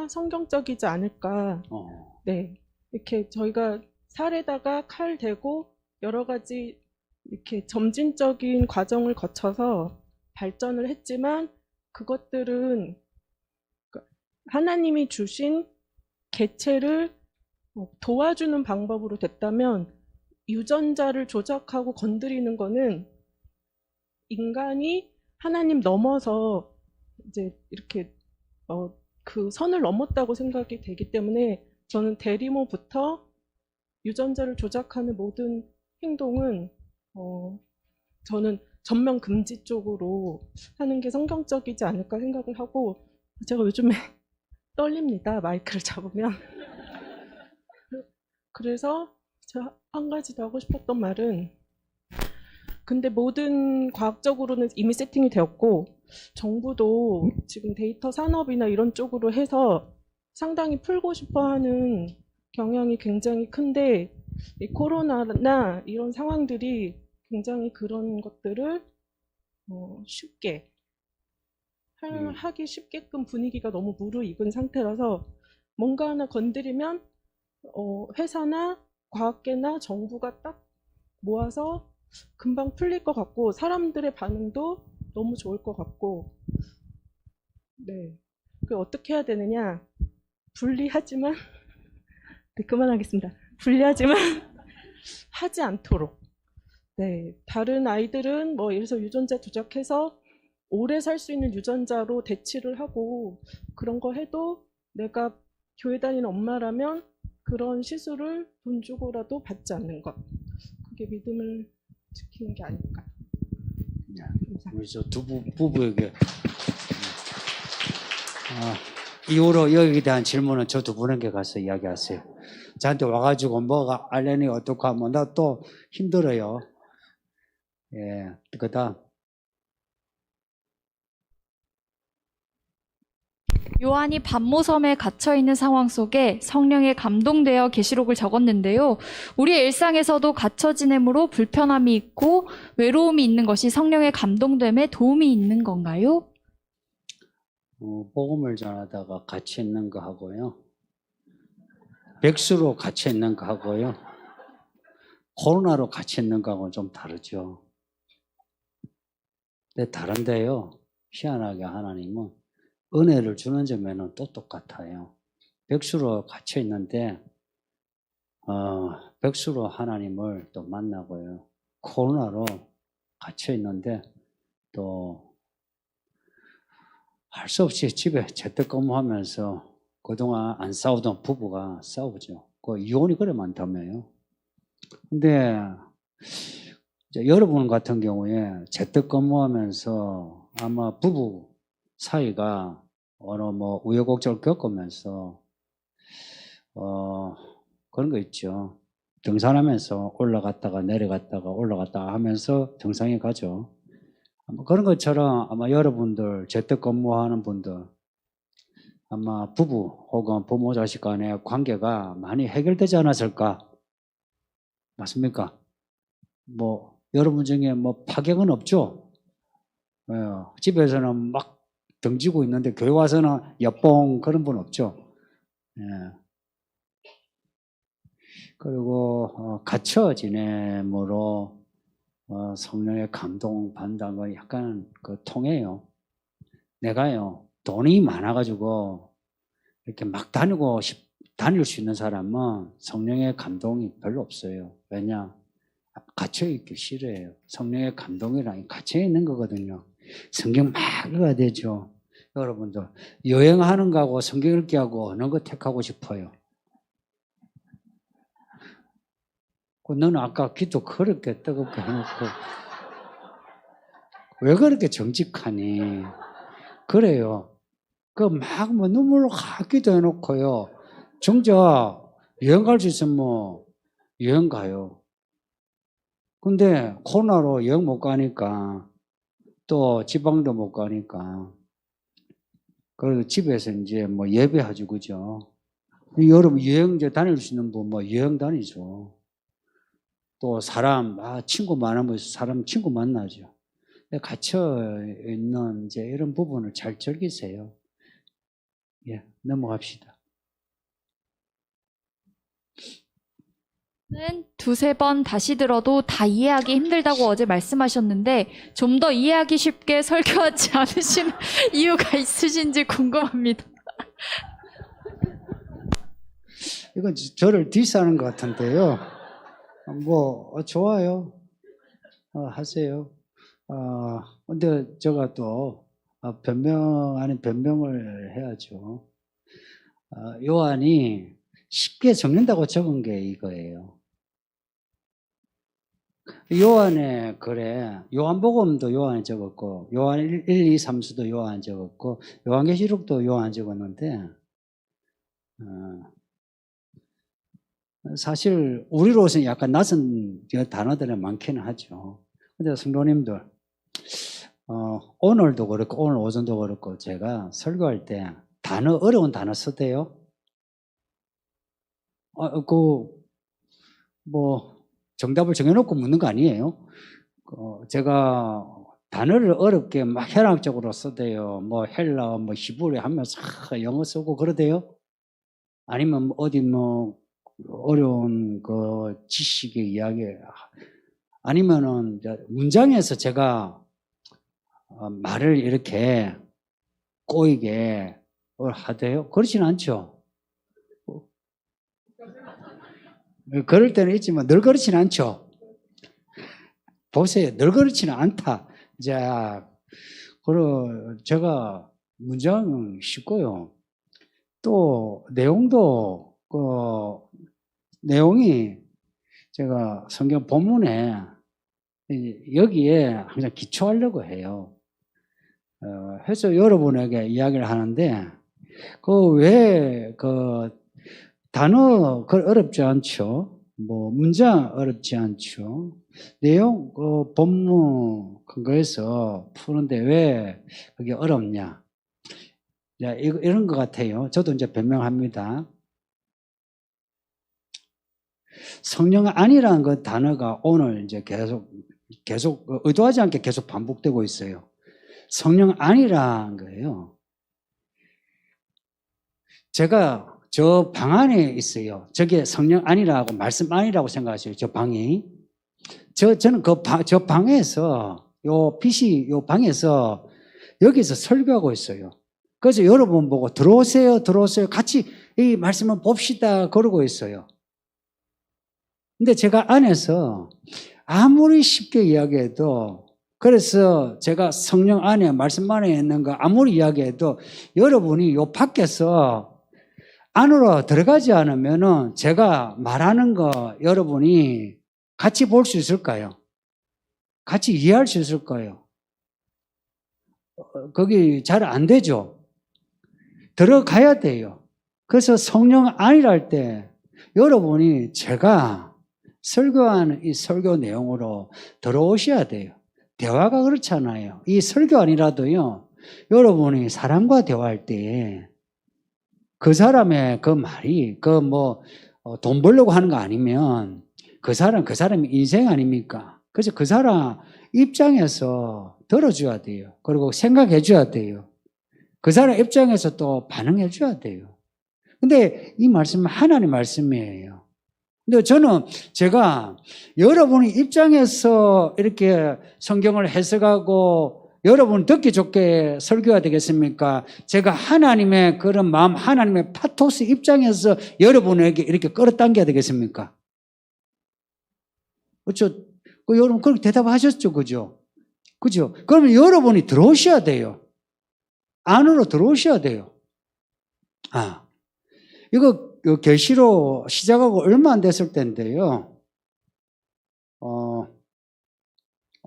성경적이지 않을까. 네, 이렇게 저희가 살에다가 칼 대고 여러 가지 이렇게 점진적인 과정을 거쳐서 발전을 했지만, 그것들은 하나님이 주신 개체를 도와주는 방법으로 됐다면, 유전자를 조작하고 건드리는 거는 인간이 하나님 넘어서 이제 이렇게 그 선을 넘었다고 생각이 되기 때문에, 저는 대리모부터 유전자를 조작하는 모든 행동은 저는 전면 금지 쪽으로 하는 게 성경적이지 않을까 생각을 하고, 제가 요즘에 떨립니다, 마이크를 잡으면. 그래서 제가 한 가지 더 하고 싶었던 말은, 근데 모든 과학적으로는 이미 세팅이 되었고 정부도 지금 데이터 산업이나 이런 쪽으로 해서 상당히 풀고 싶어하는 경향이 굉장히 큰데, 이 코로나나 이런 상황들이 굉장히 그런 것들을 쉽게 하기 쉽게끔 분위기가 너무 무르익은 상태라서 뭔가 하나 건드리면 회사나 과학계나 정부가 딱 모아서 금방 풀릴 것 같고, 사람들의 반응도 너무 좋을 것 같고, 네. 그 어떻게 해야 되느냐? 불리하지만 네, 그만하겠습니다. 불리하지만 하지 않도록. 네, 다른 아이들은 뭐 예를 들어서 유전자 조작해서 오래 살 수 있는 유전자로 대치를 하고 그런 거 해도, 내가 교회 다니는 엄마라면 그런 시술을 돈 주고라도 받지 않는 것. 그게 믿음을 지키는 게 아닐까. 감사합니다. 우리 저 부부에게 이후로 여기에 대한 질문은 저 두 분에게 가서 이야기하세요. 저한테 와가지고 뭐가 알레니 어떡하 하면 나 또 힘들어요. 예, 그다음. 요한이 반모섬에 갇혀 있는 상황 속에 성령에 감동되어 계시록을 적었는데요. 우리의 일상에서도 갇혀 지냄으로 불편함이 있고 외로움이 있는 것이 성령의 감동됨에 도움이 있는 건가요? 복음을 전하다가 갇혀 있는 거 하고요. 백수로 갇혀 있는 거 하고요. 코로나로 갇혀 있는 거하고는 좀 다르죠. 근데 다른데요. 희한하게 하나님은 은혜를 주는 점에는 또 똑같아요. 백수로 갇혀 있는데 백수로 하나님을 또 만나고요. 코로나로 갇혀 있는데 또 할 수 없이 집에 재택근무하면서 그동안 안 싸우던 부부가 싸우죠. 그 이혼이 그래 많다며요. 근데 이제 여러분 같은 경우에 재택근무하면서 아마 부부 사이가 어느 뭐 우여곡절을 겪으면서 그런 거 있죠. 등산하면서 올라갔다가 내려갔다가 올라갔다가 하면서 등산에 가죠. 아마 그런 것처럼 아마 여러분들 재택근무하는 분들 아마 부부 혹은 부모 자식 간의 관계가 많이 해결되지 않았을까? 맞습니까? 뭐 여러분 중에 뭐 파격은 없죠? 집에서는 막 등지고 있는데 교회 와서는 옆봉 그런 분 없죠? 예. 그리고 갇혀 지냄으로 성령의 감동 받는 건 약간 통해요. 내가요 돈이 많아가지고 이렇게 막 다닐 수 있는 사람은 성령의 감동이 별로 없어요. 왜냐? 갇혀있기 싫어해요. 성령의 감동이랑 갇혀있는 거거든요. 성경 막 읽어야 되죠. 여러분들 여행하는 거하고 성경 읽기 하고 어느 거 택하고 싶어요? 너는 아까 기도 그렇게 뜨겁게 해놓고 왜 그렇게 정직하니? 그래요. 막 뭐 눈물로 기도해놓고요. 정작 여행 갈 수 있으면 뭐 여행 가요. 근데 코로나로 여행 못 가니까 또 지방도 못 가니까 그래도 집에서 이제 뭐 예배하죠, 그죠? 여러분 여행 이제 다닐 수 있는 분 뭐 여행 다니죠. 또 사람 친구 많으면 사람 친구 만나죠. 갇혀 있는 이제 이런 부분을 잘 즐기세요. 예, 넘어갑시다. 는 두세 번 다시 들어도 다 이해하기 힘들다고 어제 말씀하셨는데 좀 더 이해하기 쉽게 설교하지 않으시는 이유가 있으신지 궁금합니다. 이건 저를 디스하는 것 같은데요. 뭐 좋아요. 하세요. 근데 제가 또 변명 아닌 변명을 해야죠. 요한이 쉽게 적는다고 적은 게 이거예요. 요한의 글에 요한복음도 요한이 적었고 요한 1, 2, 3수도 요한이 적었고 요한계시록도 요한이 적었는데 사실 우리로서는 약간 낯선 단어들이 많기는 하죠. 근데 성도님들, 오늘도 그렇고 오늘 오전도 그렇고 제가 설교할 때 어려운 단어 쓰대요. 정답을 정해놓고 묻는 거 아니에요. 제가 단어를 어렵게 막 현학적으로 쓰대요. 뭐 헬라, 뭐 히브리 하면서 영어 쓰고 그러대요. 아니면 어디 어려운 그 지식의 이야기, 아니면은 문장에서 제가 말을 이렇게 꼬이게 하대요. 그렇진 않죠. 그럴 때는 있지만 늘 그렇진 않죠. 보세요. 늘 그렇지는 않다. 자, 제가 문장은 쉽고요. 또 내용이 제가 성경 본문에 여기에 항상 기초하려고 해요. 해서 여러분에게 이야기를 하는데 단어 어렵지 않죠. 문장 어렵지 않죠. 내용 본문 근거에서 푸는데 왜 그게 어렵냐? 자, 이런 것 같아요. 저도 이제 변명합니다. 성령 아니라는 그 단어가 오늘 이제 계속 의도하지 않게 계속 반복되고 있어요. 성령 아니라는 거예요. 제가 저 방 안에 있어요. 저게 성령 아니라고 말씀 아니라고 생각하세요. 저 방이. 저는 저 방에서 요 방에서 여기서 설교하고 있어요. 그래서 여러분 보고 들어오세요. 같이 이 말씀을 봅시다. 그러고 있어요. 근데 제가 안에서 아무리 쉽게 이야기해도, 그래서 제가 성령 안에 말씀 안에 있는 거 아무리 이야기해도 여러분이 요 밖에서 안으로 들어가지 않으면은 제가 말하는 거 여러분이 같이 볼 수 있을까요? 같이 이해할 수 있을까요? 거기 잘 안 되죠. 들어가야 돼요. 그래서 성령 아니랄 때 여러분이 제가 설교하는 이 설교 내용으로 들어오셔야 돼요. 대화가 그렇잖아요. 이 설교 아니라도요, 여러분이 사람과 대화할 때 그 사람의 그 말이 돈 벌려고 하는 거 아니면 그 사람의 인생 아닙니까? 그래서 그 사람 입장에서 들어줘야 돼요. 그리고 생각해 줘야 돼요. 그 사람 입장에서 또 반응해 줘야 돼요. 근데 이 말씀은 하나님의 말씀이에요. 근데 제가 여러분의 입장에서 이렇게 성경을 해석하고 여러분 듣기 좋게 설교해야 되겠습니까? 제가 하나님의 그런 마음, 하나님의 파토스 입장에서 여러분에게 이렇게 끌어당겨야 되겠습니까? 그렇죠? 여러분 그렇게 대답하셨죠? 그죠? 그러면 여러분이 들어오셔야 돼요. 안으로 들어오셔야 돼요. 이거 계시로 시작하고 얼마 안 됐을 때인데요.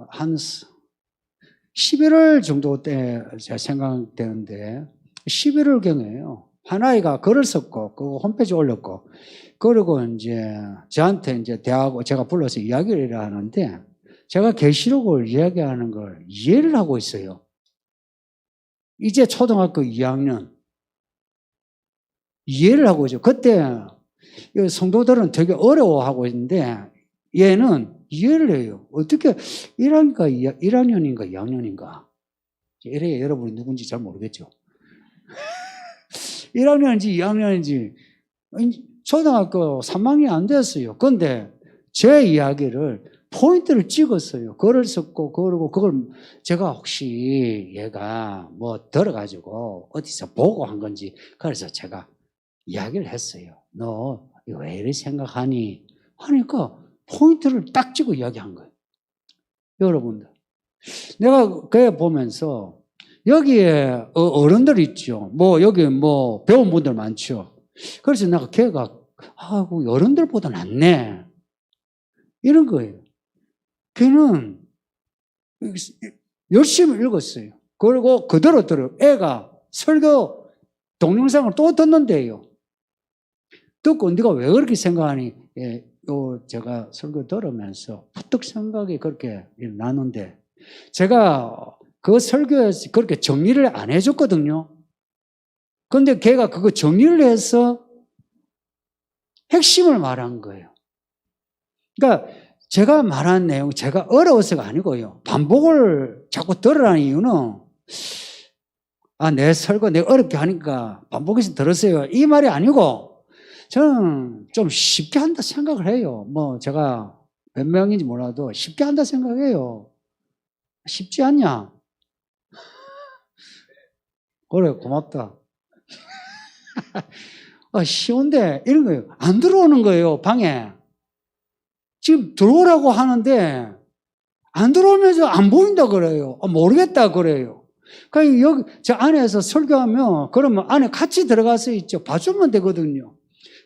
한 11월 정도 때 제가 생각되는데 11월경에요. 하나이가 글을 썼고 그 홈페이지 올렸고, 그리고 이제 저한테 이제 대하고 제가 불러서 이야기를 하는데 제가 계시록을 이야기하는 걸 이해를 하고 있어요. 이제 초등학교 2학년 이해를 하고 있죠. 그때 성도들은 되게 어려워하고 있는데 얘는 이해를 해요. 어떻게 1학년인가 2학년인가 이래 여러분이 누군지 잘 모르겠죠. 1학년인지 2학년인지 초등학교 3학년 안 됐어요. 그런데 제 이야기를 포인트를 찍었어요. 글을 썼고 그러고 그걸 제가 혹시 얘가 들어가지고 어디서 보고 한 건지 그래서 제가 이야기를 했어요. 너 왜 이렇게 생각하니? 하니까 포인트를 딱 찍고 이야기한 거예요. 여러분들. 내가 그래 보면서 여기에 어른들 있죠. 여기 배운 분들 많죠. 그래서 내가 걔가 어른들보다 낫네. 이런 거예요. 걔는 열심히 읽었어요. 그리고 그대로 들어요. 애가 설교 동영상을 또 듣는데요. 듣고 네가 왜 그렇게 생각하니? 예, 제가 설교 들으면서 부뜩 생각이 그렇게 나는데 제가 그 설교에서 그렇게 정리를 안 해줬거든요. 근데 걔가 그거 정리를 해서 핵심을 말한 거예요. 그러니까 제가 말한 내용, 제가 어려워서가 아니고요. 반복을 자꾸 들으라는 이유는 내 설교 내가 어렵게 하니까 반복해서 들으세요. 이 말이 아니고 저는 좀 쉽게 한다 생각을 해요. 뭐 제가 몇 명인지 몰라도 쉽게 한다 생각해요. 쉽지 않냐? 그래, 고맙다. 쉬운데 이런 거예요. 안 들어오는 거예요, 방에. 지금 들어오라고 하는데 안 들어오면서 안 보인다 그래요. 모르겠다 그래요. 그러니까 여기 저 안에서 설교하면 그러면 안에 같이 들어가서 있죠. 봐주면 되거든요.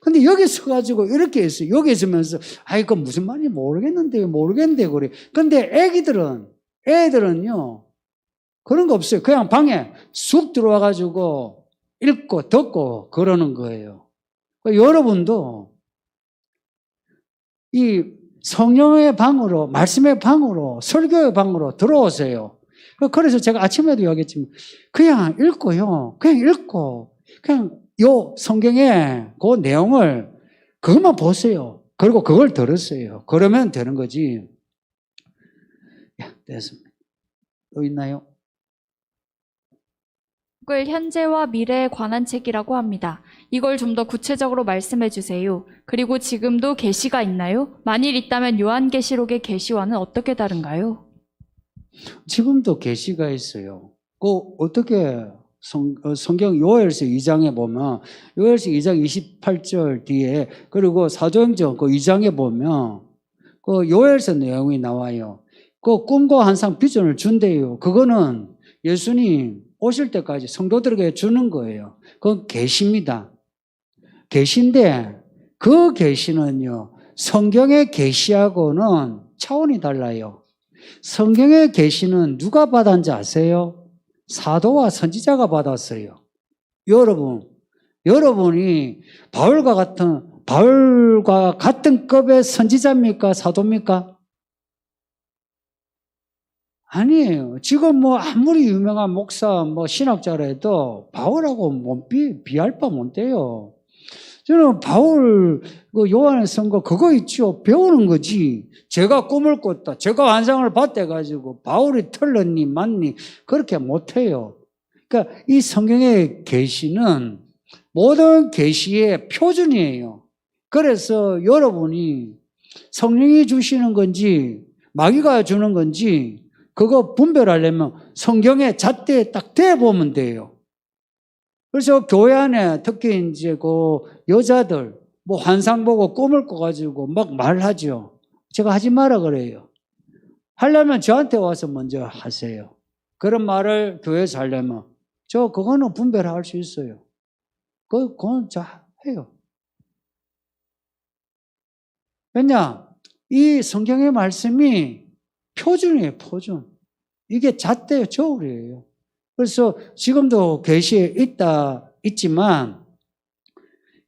근데 여기 서가지고 이렇게 있어요. 여기 있으면서 그 무슨 말인지 모르겠는데 그래. 근데 애들은요 그런 거 없어요. 그냥 방에 쑥 들어와가지고 읽고 듣고 그러는 거예요. 그러니까 여러분도 이 성령의 방으로, 말씀의 방으로, 설교의 방으로 들어오세요. 그래서 제가 아침에도 이야기했지만, 그냥 읽고, 그냥 요 성경의 그 내용을, 그것만 보세요. 그리고 그걸 들으세요. 그러면 되는 거지. 됐습니다. 또 있나요? 이걸 현재와 미래에 관한 책이라고 합니다. 이걸 좀 더 구체적으로 말씀해 주세요. 그리고 지금도 계시가 있나요? 만일 있다면 요한계시록의 계시와는 어떻게 다른가요? 지금도 계시가 있어요. 어떻게 성경 요엘서 2장에 보면 요엘서 2장 28절 뒤에 그리고 사도행전 2장에 보면 요엘서 내용이 나와요. 꿈과 환상 비전을 준대요. 그거는 예수님 오실 때까지 성도들에게 주는 거예요. 그건 계시입니다. 계시인데 그 계시는요. 성경의 계시하고는 차원이 달라요. 성경의 계시는 누가 받았는지 아세요? 사도와 선지자가 받았어요. 여러분이 바울과 같은 급의 선지자입니까? 사도입니까? 아니에요. 지금 아무리 유명한 목사, 신학자라도 바울하고 비할 바 못 돼요. 저는 바울, 요한의 선거 그거 있죠. 배우는 거지. 제가 꿈을 꿨다. 제가 환상을 봤다 해가지고 바울이 틀렸니 맞니 그렇게 못해요. 그러니까 이 성경의 계시는 모든 계시의 표준이에요. 그래서 여러분이 성령이 주시는 건지 마귀가 주는 건지 그거 분별하려면 성경의 잣대에 딱 대보면 돼요. 그래서 교회 안에 특히 이제 여자들 환상 보고 꿈을 꿔가지고 막 말하죠. 제가 하지 마라 그래요. 하려면 저한테 와서 먼저 하세요. 그런 말을 교회에서 하려면 그거는 분별할 수 있어요. 그건 해요. 왜냐? 이 성경의 말씀이 표준이에요, 표준. 이게 잣대의 저울이에요. 그래서 지금도 계시에 있지만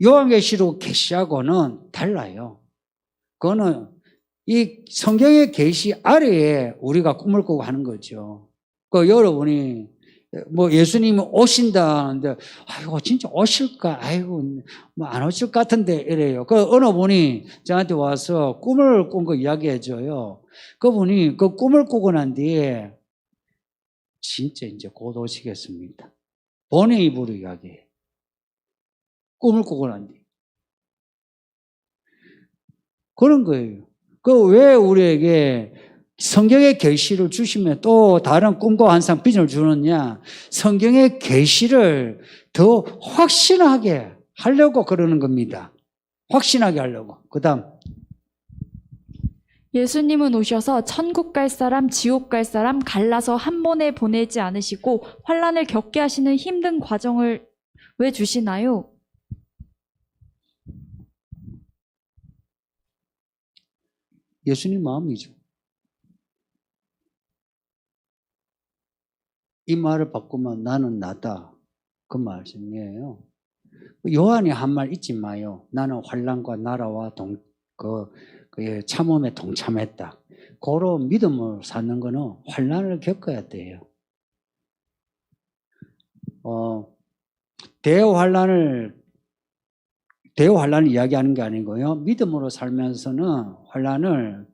요한계시록 계시하고는 달라요. 그거는 이 성경의 계시 아래에 우리가 꿈을 꾸고 하는 거죠. 여러분이 예수님이 오신다는데 진짜 오실까? 안 오실 것 같은데 이래요. 어느 분이 저한테 와서 꿈을 꾼 거 이야기해 줘요. 그분이 그 꿈을 꾸고 난 뒤에 진짜 이제 곧 오시겠습니다. 본의 입으로 이야기해. 꿈을 꾸고 난 뒤. 그런 거예요. 왜 우리에게 성경의 계시를 주시면 또 다른 꿈과 환상 비전을 주느냐? 성경의 계시를 더 확신하게 하려고 그러는 겁니다. 확신하게 하려고. 그다음 예수님은 오셔서 천국 갈 사람, 지옥 갈 사람 갈라서 한 번에 보내지 않으시고 환난을 겪게 하시는 힘든 과정을 왜 주시나요? 예수님 마음이죠. 이 말을 바꾸면 나는 나다. 그 말씀이에요. 요한이 한 말 잊지 마요. 나는 환난과 나라와 참음에 동참했다. 그런 믿음을 사는 거는 환난을 겪어야 돼요. 대환란을 이야기하는 게 아니고요. 믿음으로 살면서는 환난을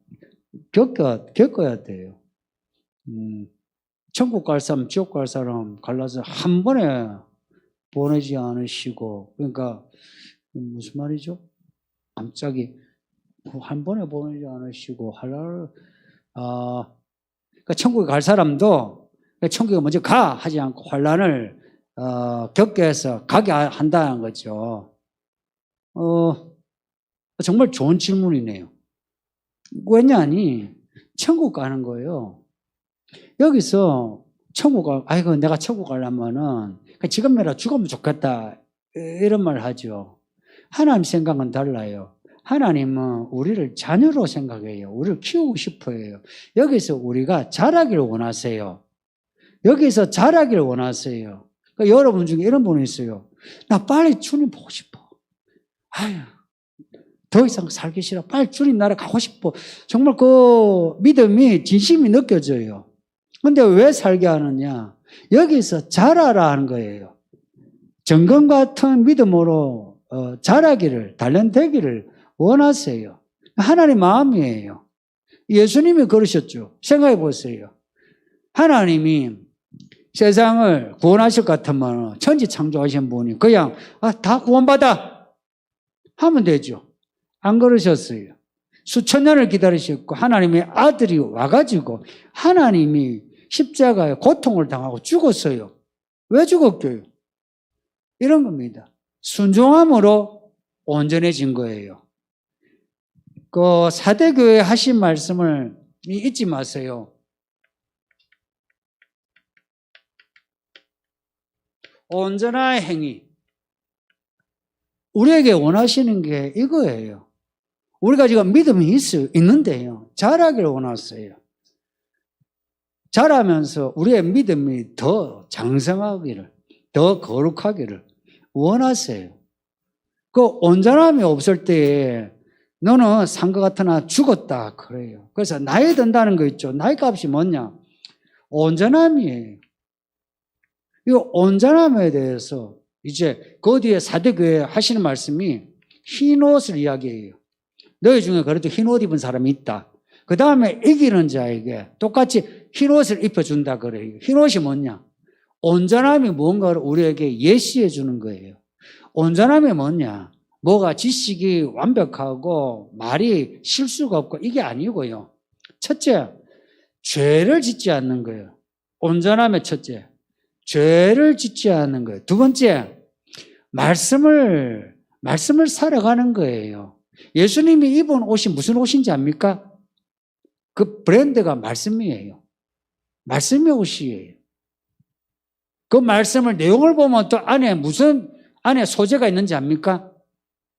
겪어야 돼요. 천국 갈 사람, 지옥 갈 사람 갈라서 한 번에 보내지 않으시고, 그러니까 무슨 말이죠? 갑자기 한 번에 보내지 않으시고 환난을 그러니까 천국에 갈 사람도 천국에 먼저 가 하지 않고 환난을 겪게 해서 가게 한다는 거죠. 정말 좋은 질문이네요. 왜냐하니 천국 가는 거예요. 여기서 아이고 내가 천국 가려면은 지금이라 죽으면 좋겠다 이런 말 하죠. 하나님 생각은 달라요. 하나님은 우리를 자녀로 생각해요. 우리를 키우고 싶어 해요. 여기서 우리가 자라기를 원하세요. 여기서 자라기를 원하세요. 그러니까 여러분 중에 이런 분이 있어요. 나 빨리 주님 보고 싶어. 아유, 더 이상 살기 싫어. 빨리 주님 나라 가고 싶어. 정말 그 믿음이 진심이 느껴져요. 근데 왜 살게 하느냐? 여기서 자라라 하는 거예요. 정금 같은 믿음으로 자라기를, 단련되기를 원하세요. 하나님 마음이에요. 예수님이 그러셨죠. 생각해 보세요. 하나님이 세상을 구원하실 것 같으면 천지 창조하신 분이 그냥 다 구원받아 하면 되죠. 안 그러셨어요. 수천 년을 기다리셨고 하나님의 아들이 와가지고 하나님이 십자가에 고통을 당하고 죽었어요. 왜 죽었게요? 이런 겁니다. 순종함으로 온전해진 거예요. 그 사대교회 하신 말씀을 잊지 마세요. 온전한 행위. 우리에게 원하시는 게 이거예요. 우리가 지금 믿음이 있는데요. 자라기를 원하세요. 자라면서 우리의 믿음이 더 장성하기를, 더 거룩하기를 원하세요. 그 온전함이 없을 때에 너는 산 것 같으나 죽었다 그래요. 그래서 나이 든다는 거 있죠. 나이 값이 뭐냐? 온전함이에요. 이 온전함에 대해서 이제 그 뒤에 사대교회 하시는 말씀이 흰 옷을 이야기해요. 너희 중에 그래도 흰 옷 입은 사람이 있다. 그 다음에 이기는 자에게 똑같이 흰 옷을 입혀준다 그래요. 흰 옷이 뭐냐? 온전함이 뭔가를 우리에게 예시해 주는 거예요. 온전함이 뭐냐? 뭐가 지식이 완벽하고 말이 실수가 없고 이게 아니고요. 첫째, 죄를 짓지 않는 거예요. 온전함의 첫째, 죄를 짓지 않는 거예요. 두 번째, 말씀을 살아가는 거예요. 예수님이 입은 옷이 무슨 옷인지 압니까? 그 브랜드가 말씀이에요. 말씀의 옷이에요. 그 말씀을 내용을 보면 또 안에 소재가 있는지 압니까?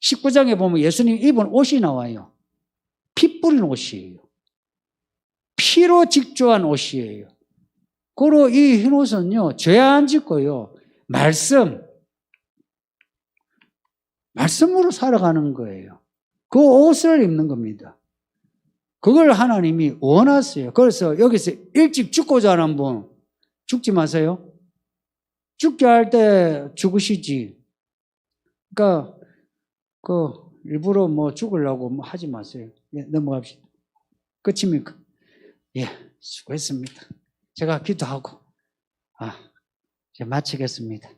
19장에 보면 예수님 입은 옷이 나와요. 피 뿌린 옷이에요. 피로 직조한 옷이에요. 그리고 이 흰 옷은요, 죄 안 짓고요, 말씀으로 살아가는 거예요. 그 옷을 입는 겁니다. 그걸 하나님이 원하세요. 그래서 여기서 일찍 죽고자 하는 분, 죽지 마세요. 죽게 할 때 죽으시지. 그러니까, 일부러 죽으려고 하지 마세요. 예, 넘어갑시다. 끝입니까? 예, 수고했습니다. 제가 기도하고, 이제 마치겠습니다.